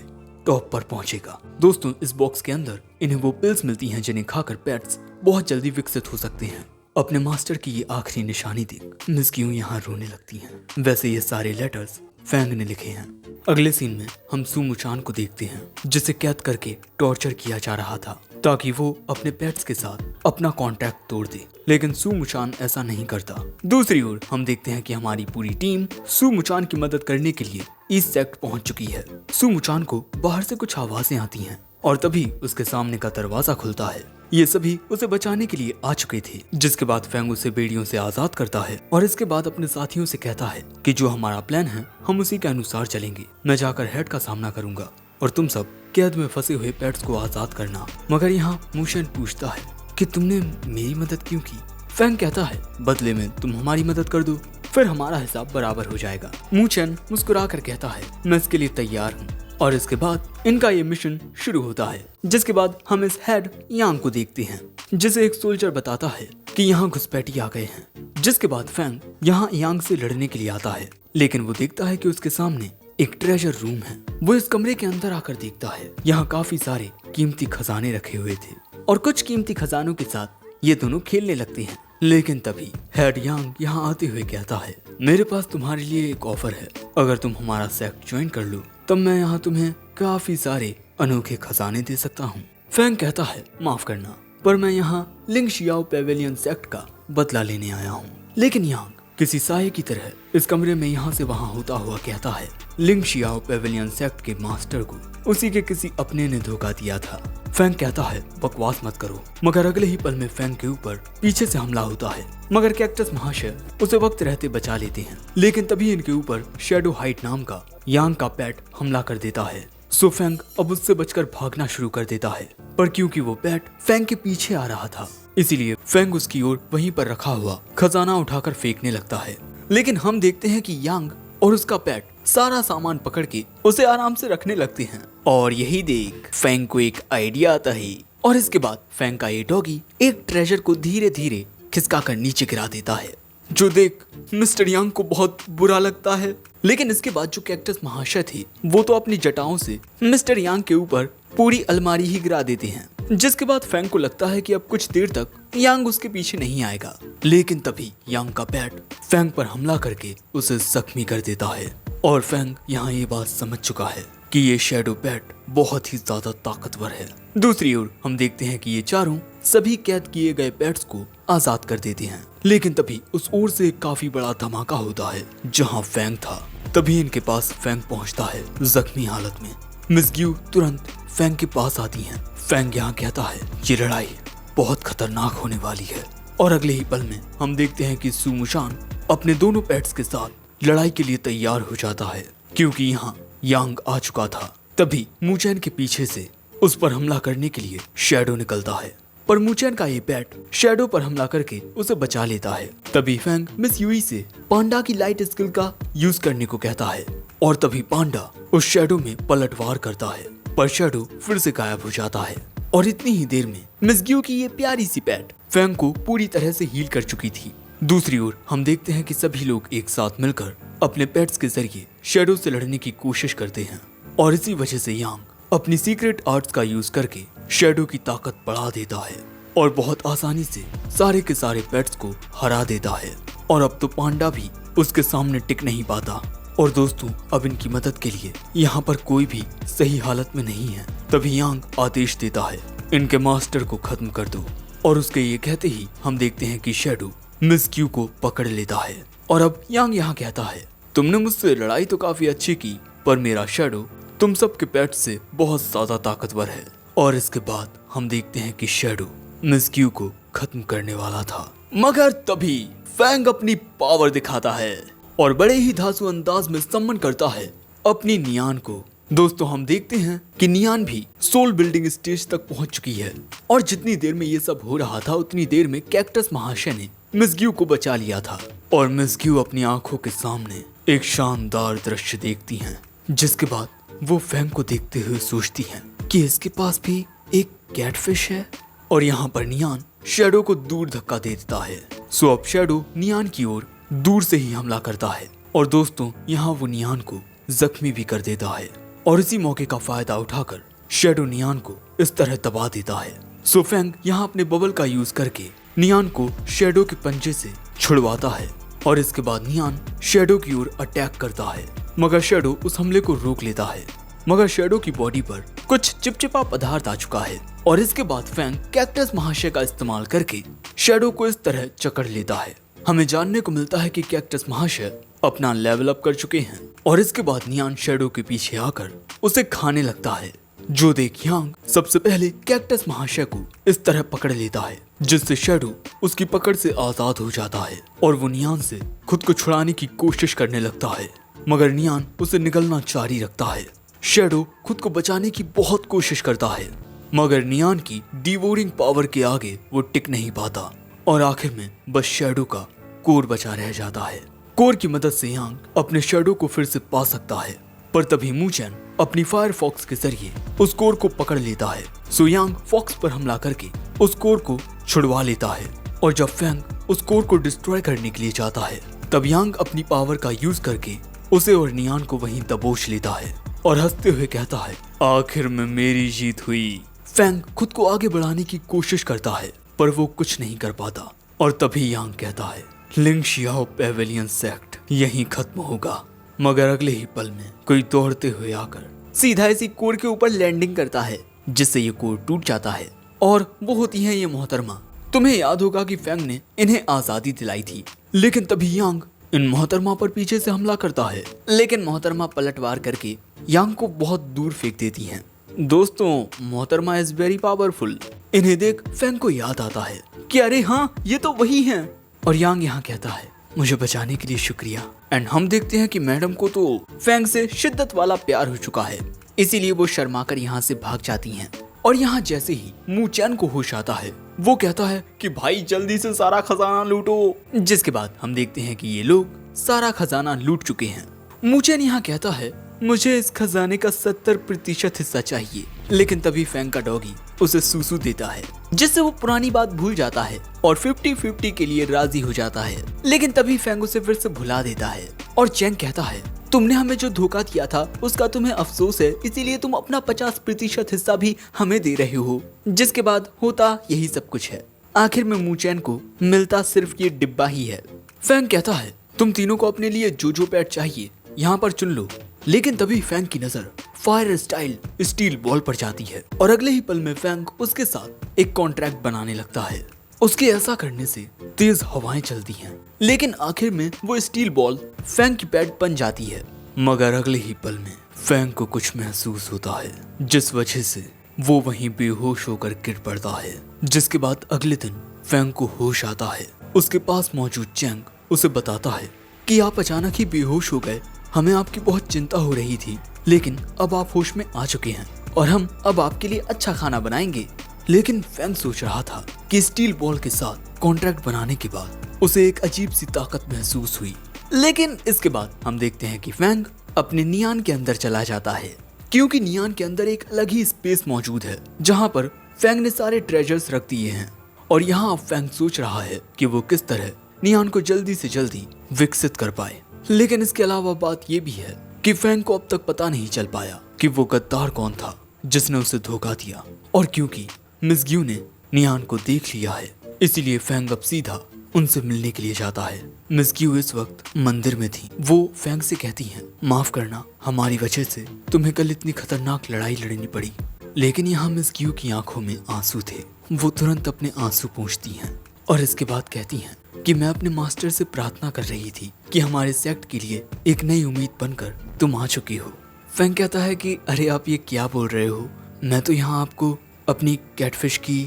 टॉप पर पहुंचेगा। दोस्तों इस बॉक्स के अंदर इन्हें वो पिल्स मिलती हैं जिन्हें खाकर पेट्स बहुत जल्दी विकसित हो सकते हैं। अपने मास्टर की ये आखिरी निशानी देख मिस क्यों यहाँ रोने लगती हैं। वैसे ये सारे लेटर्स फैंग ने लिखे हैं। अगले सीन में हम सुमुचान को देखते हैं जिसे कैद करके टॉर्चर किया जा रहा था ताकि वो अपने पेट्स के साथ अपना कॉन्ट्रैक्ट तोड़ दे, लेकिन सुमुचान ऐसा नहीं करता। दूसरी ओर हम देखते हैं कि हमारी पूरी टीम सुमुचान की मदद करने के लिए ईस्ट सेक्ट पहुंच चुकी है। सुमुचान को बाहर से कुछ आवाजें आती हैं और तभी उसके सामने का दरवाजा खुलता है। ये सभी उसे बचाने के लिए आ चुके थे। जिसके बाद फैंग उसे बेड़ियों से आजाद करता है और इसके बाद अपने साथियों से कहता है कि जो हमारा प्लान है हम उसी के अनुसार चलेंगे। मैं जाकर हेड का सामना करूंगा और तुम सब कैद में फंसे हुए पेट्स को आजाद करना। मगर यहाँ मुशेन पूछता है कि तुमने मेरी मदद क्यों की। फैंग कहता है बदले में तुम हमारी मदद कर दो, फिर हमारा हिसाब बराबर हो जाएगा। मुशेन मुस्कुरा कर कहता है मैं इसके लिए तैयार हूँ। और इसके बाद इनका ये मिशन शुरू होता है। जिसके बाद हम इस हेड यांग को देखते हैं जिसे एक सोल्जर बताता है कि यहाँ घुसपैठी आ गए हैं। जिसके बाद फैंग यहाँ यांग से लड़ने के लिए आता है, लेकिन वो देखता है कि उसके सामने एक ट्रेजर रूम है। वो इस कमरे के अंदर आकर देखता है यहाँ काफी सारे कीमती खजाने रखे हुए थे और कुछ कीमती खजानों के साथ ये दोनों खेलने लगते हैं। लेकिन तभी हेड यांग यहाँ आते हुए कहता है मेरे पास तुम्हारे लिए एक ऑफर है, अगर तुम हमारा सेक्ट ज्वाइन कर लो तब मैं यहाँ तुम्हें काफी सारे अनोखे खजाने दे सकता हूँ। फैंग कहता है माफ करना, पर मैं यहाँ लिंग शियाओ पेवेलियन सेक्ट का बदला लेने आया हूँ। लेकिन यांग किसी साये की तरह इस कमरे में यहाँ से वहाँ होता हुआ कहता है लिंग शियाओ पेवेलियन सेक्ट के मास्टर को उसी के किसी अपने ने धोखा दिया था। फैंग कहता है बकवास मत करो, मगर अगले ही पल में फैंग के ऊपर पीछे से हमला होता है। मगर कैक्टस महाशय उसे वक्त रहते बचा लेते हैं। लेकिन तभी इनके ऊपर शैडो हाइट नाम का यांग का पेट हमला कर देता है। सो फैंग अब उससे बचकर भागना शुरू कर देता है, पर क्योंकि वो पेट फैंग के पीछे आ रहा था इसीलिए फैंग उसकी ओर वहीं पर रखा हुआ खजाना उठाकर फेंकने लगता है। लेकिन हम देखते हैं कि यांग और उसका पेट सारा सामान पकड़ के उसे आराम से रखने लगते हैं। और यही देख फैंग को एक आइडिया आता है और इसके बाद फैंग का ये डॉगी एक ट्रेजर को धीरे धीरे खिसका कर नीचे गिरा देता है, जो देख मिस्टर यांग को बहुत बुरा लगता है। लेकिन इसके बाद जो कैक्टस महाशय थे वो तो अपनी जटाओं से मिस्टर यांग के ऊपर पूरी अलमारी ही गिरा देते हैं। जिसके बाद फैंग को लगता है कि अब कुछ देर तक यांग उसके पीछे नहीं आएगा। लेकिन तभी यांग का पेट फैंग पर हमला करके उसे जख्मी कर देता है और फैंग यहाँ ये बात समझ चुका है कि ये शैडो पेट बहुत ही ज्यादा ताकतवर है। दूसरी ओर हम देखते हैं कि ये चारों सभी कैद किए गए पेट्स को आजाद कर देते हैं। लेकिन तभी उस ओर से एक काफी बड़ा धमाका होता है जहाँ फैंग था। तभी इनके पास फैंग पहुँचता है जख्मी हालत में। मिस ग्यू तुरंत फैंग के पास आती हैं। फैंग यहाँ कहता है ये लड़ाई बहुत खतरनाक होने वाली है। और अगले ही पल में हम देखते हैं कि सु मुशान अपने दोनों पेट्स के साथ लड़ाई के लिए तैयार हो जाता है, क्योंकि यहाँ यांग आ चुका था। तभी मुचैन के पीछे से उस पर हमला करने के लिए शैडो निकलता है, पर मुचैन का ये पेट शैडो पर हमला करके उसे बचा लेता है। तभी फैंग मिस यूई से पांडा की लाइट स्किल का यूज करने को कहता है और तभी पांडा उस शैडो में पलटवार करता है, पर शैडो फिर से गायब हो जाता है। और इतनी ही देर में मिस ग्यू की ये प्यारी सी पेट फैंग को पूरी तरह से हील कर चुकी थी। दूसरी ओर हम देखते हैं कि सभी लोग एक साथ मिलकर अपने पेट्स के जरिए शैडो से लड़ने की कोशिश करते हैं और इसी वजह से यांग अपनी सीक्रेट आर्ट्स का यूज करके शैडो की ताकत बढ़ा देता है और बहुत आसानी से सारे के सारे पेट्स को हरा देता है। और अब तो पांडा भी उसके सामने टिक नहीं पाता। और दोस्तों अब इनकी मदद के लिए यहाँ पर कोई भी सही हालत में नहीं है। तभी यांग आदेश देता है इनके मास्टर को खत्म कर दो। और उसके ये कहते ही हम देखते हैं कि शैडो मिस क्यू को पकड़ लेता है। और अब यांग यहाँ कहता है तुमने मुझसे लड़ाई तो काफी अच्छी की, पर मेरा शैडो तुम सबके पेट से बहुत ज्यादा ताकतवर है। और इसके बाद हम देखते हैं कि शैडो मिस क्यू को खत्म करने वाला था, मगर तभी फैंग अपनी पावर दिखाता है और बड़े ही धांसू अंदाज में सम्मन करता है अपनी नियान को। दोस्तों हम देखते हैं कि नियान भी सोल बिल्डिंग स्टेज तक पहुंच चुकी है और जितनी देर में ये सब हो रहा था उतनी देर में कैक्टस महाशय ने मिस ग्यू को बचा लिया था। और मिस ग्यू अपनी आंखों के सामने एक शानदार दृश्य देखती हैं, जिसके बाद वो फैंग को देखते हुए सोचती हैं कि इसके पास भी एक कैटफिश है। और यहाँ पर नियान शैडो को दूर धक्का दे देता है। सो अब शैडो नियान की ओर दूर से ही हमला करता है और दोस्तों यहाँ वो नियान को जख्मी भी कर देता है। और इसी मौके का फायदा उठाकर शैडो नियान को इस तरह दबा देता है। सो फैंग यहाँ अपने बबल का यूज करके नियान को शैडो के पंजे से छुड़वाता है और इसके बाद नियान शैडो की ओर अटैक करता है, मगर शैडो उस हमले को रोक लेता है। मगर शैडो की बॉडी पर कुछ चिपचिपा पदार्थ आ चुका है और इसके बाद फैंग कैक्टस महाशय का इस्तेमाल करके शैडो को इस तरह जकड़ लेता है। हमें जानने को मिलता है कि कैक्टस महाशय अपना लेवल अप कर चुके हैं और इसके बाद नियान शैडो के पीछे आकर उसे खाने लगता है। जो देख यांग सबसे पहले कैक्टस महाशय को इस तरह पकड़ लेता है जिससे शैडो उसकी पकड़ से आजाद हो जाता है और वो नियान से खुद को छुड़ाने की कोशिश करने लगता है, मगर नियान उसे निगलना जारी रखता है। शैडो खुद को बचाने की बहुत कोशिश करता है, मगर नियान की डिवोरिंग पावर के आगे वो टिक नहीं पाता और आखिर में बस शैडो का कोर बचा रह जाता है। कोर की मदद से यांग अपने शैडो को फिर से पा सकता है, पर तभी मूचेन अपनी फायर फॉक्स के जरिए उस कोर को पकड़ लेता है। सो यांग फॉक्स पर हमला करके उस कोर को छुड़वा लेता है और जब फैंग उस कोर को डिस्ट्रॉय करने के लिए जाता है तब यांग अपनी पावर का यूज करके उसे और नियान को वहीं दबोच लेता है और हंसते हुए कहता है, आखिर में मेरी जीत हुई। फैंग खुद को आगे बढ़ाने की कोशिश करता है पर वो कुछ नहीं कर पाता और तभी यांग कहता है, लिंग शियाओ पेवेलियन सेक्ट यहीं खत्म होगा। मगर अगले ही पल में कोई दौड़ते हुए आकर सीधा इसी कोर के ऊपर लैंडिंग करता है जिससे ये कोर टूट जाता है और वो होती है ये मोहतरमा। तुम्हें याद होगा कि फैंग ने इन्हें आजादी दिलाई थी, लेकिन तभी यांग इन मोहतरमा पर पीछे से हमला करता है, लेकिन मोहतरमा पलटवार करके यांग को बहुत दूर फेंक देती हैं। दोस्तों, मोहतरमा इज वेरी पावरफुल। इन्हें देख फैंग को याद आता है कि अरे हाँ, ये तो वही हैं। और यांग यहाँ कहता है, मुझे बचाने के लिए शुक्रिया। एंड हम देखते हैं कि मैडम को तो फैंग से शिद्दत वाला प्यार हो चुका है, इसीलिए वो शर्माकर यहाँ से भाग जाती हैं। और यहाँ जैसे ही मूचेन को होश आता है वो कहता है कि भाई जल्दी से सारा खजाना लूटो, जिसके बाद हम देखते हैं कि ये लोग सारा खजाना लूट चुके हैं। मूचेन यहाँ कहता है, मुझे इस खजाने का 70% हिस्सा चाहिए, लेकिन तभी फैंग का डॉगी उसे सूसू देता है जिससे वो पुरानी बात भूल जाता है और 50-50 के लिए राजी हो जाता है। लेकिन तभी फैंग उसे फिर से भुला देता है और चैंग कहता है, तुमने हमें जो धोखा दिया था उसका तुम्हें अफसोस है, इसीलिए तुम अपना 50% हिस्सा भी हमें दे रहे हो। जिसके बाद होता यही सब कुछ है। आखिर में मूचेन को मिलता सिर्फ ये डिब्बा ही है। फैंग कहता है, तुम तीनों को अपने लिए जो पैड चाहिए यहाँ पर चुन लो। लेकिन तभी फैंग की नजर फायर स्टाइल स्टील बॉल पर जाती है और अगले ही पल में फैंग उसके साथ एक कॉन्ट्रैक्ट बनाने लगता है। उसके ऐसा करने से तेज हवाएं चलती हैं, लेकिन आखिर में वो स्टील बॉल फैंग की पैड बन जाती है। मगर अगले ही पल में फैंग को कुछ महसूस होता है जिस वजह से वो वहीं बेहोश होकर गिर पड़ता है। जिसके बाद अगले दिन फैंग को होश आता है। उसके पास मौजूद चैंग उसे बताता है कि आप अचानक ही बेहोश हो गए, हमें आपकी बहुत चिंता हो रही थी, लेकिन अब आप होश में आ चुके हैं और हम अब आपके लिए अच्छा खाना बनाएंगे। लेकिन फैंग सोच रहा था कि स्टील बॉल के साथ कॉन्ट्रैक्ट बनाने के बाद उसे एक अजीब सी ताकत महसूस हुई। लेकिन इसके बाद हम देखते हैं कि फैंग अपने नियान के अंदर चला जाता है, क्योंकि नियान के अंदर एक अलग ही स्पेस मौजूद है जहाँ पर फैंग ने सारे ट्रेजर्स रख दिए हैं। और यहाँ अब फैंग सोच रहा है कि वो किस तरह नियान को जल्दी से जल्दी विकसित कर पाए। लेकिन इसके अलावा बात ये भी है कि फैंग को अब तक पता नहीं चल पाया कि वो गद्दार कौन था जिसने उसे धोखा दिया। और क्योंकि मिस ग्यू ने नियान को देख लिया है, इसीलिए फैंग अब सीधा उनसे मिलने के लिए जाता है। मिस ग्यू इस वक्त मंदिर में थी। वो फैंग से कहती हैं, माफ करना, हमारी वजह से तुम्हें कल इतनी खतरनाक लड़ाई लड़नी पड़ी। लेकिन यहाँ मिस ग्यू की आंखों में आंसू थे। वो तुरंत अपने आंसू पोंछती हैं और इसके बाद कहती हैं कि मैं अपने मास्टर से प्रार्थना कर रही थी कि हमारे सेक्ट के लिए एक नई उम्मीद बनकर तुम आ चुकी हो। फैंग कहता है कि अरे आप ये क्या बोल रहे हो, मैं तो यहाँ आपको अपनी कैटफिश की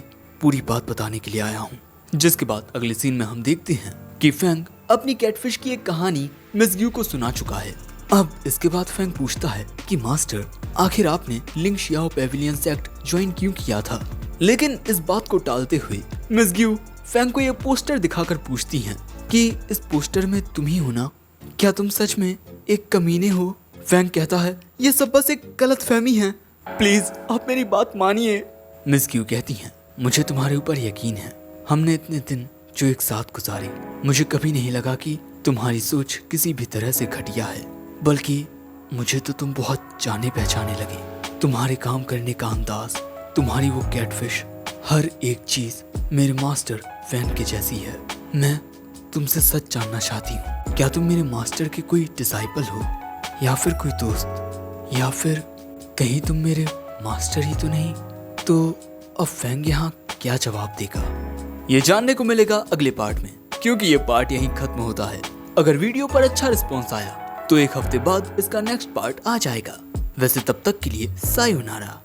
पूरी बात बताने के लिए आया हूँ। जिसके बाद अगले सीन में हम देखते हैं कि फैंग अपनी कैटफिश की एक कहानी मिस ग्यू को सुना चुका है। अब इसके बाद फैंग पूछता है कि मास्टर, आखिर आपने लिंग शियाओ पेविलियन सेक्ट ज्वाइन क्यों किया था? लेकिन इस बात को टालते हुए मिस ग्यू फैंग को ये पोस्टर दिखाकर पूछती हैं कि इस पोस्टर में तुम ही हो ना? क्या तुम सच में एक कमीने हो? फैंग कहता है, ये सब बस एक गलतफहमी है, प्लीज आप मेरी बात मानिए। मिस ग्यू कहती हैं, मुझे तुम्हारे ऊपर यकीन है। हमने इतने दिन जो एक साथ गुजारे, मुझे कभी नहीं लगा कि तुम्हारी सोच किसी भी तरह से घटिया है, बल्कि मुझे तो तुम बहुत जाने पहचाने लगे। तुम्हारे काम करने का अंदाज, तुम्हारी वो कैटफिश, हर एक चीज मेरे मास्टर फैंग के जैसी है। मैं तुमसे सच जानना चाहती हूँ, क्या तुम मेरे मास्टर के कोई डिसाइपल हो या फिर कोई दोस्त, या फिर कहीं तुम मेरे मास्टर ही तो नहीं? तो अब फैंग यहाँ क्या जवाब देगा, ये जानने को मिलेगा अगले पार्ट में, क्योंकि ये पार्ट यहीं खत्म होता है। अगर वीडियो पर अच्छा रिस्पॉन्स आया तो एक हफ्ते बाद इसका नेक्स्ट पार्ट आ जाएगा। वैसे तब तक के लिए सायोनारा।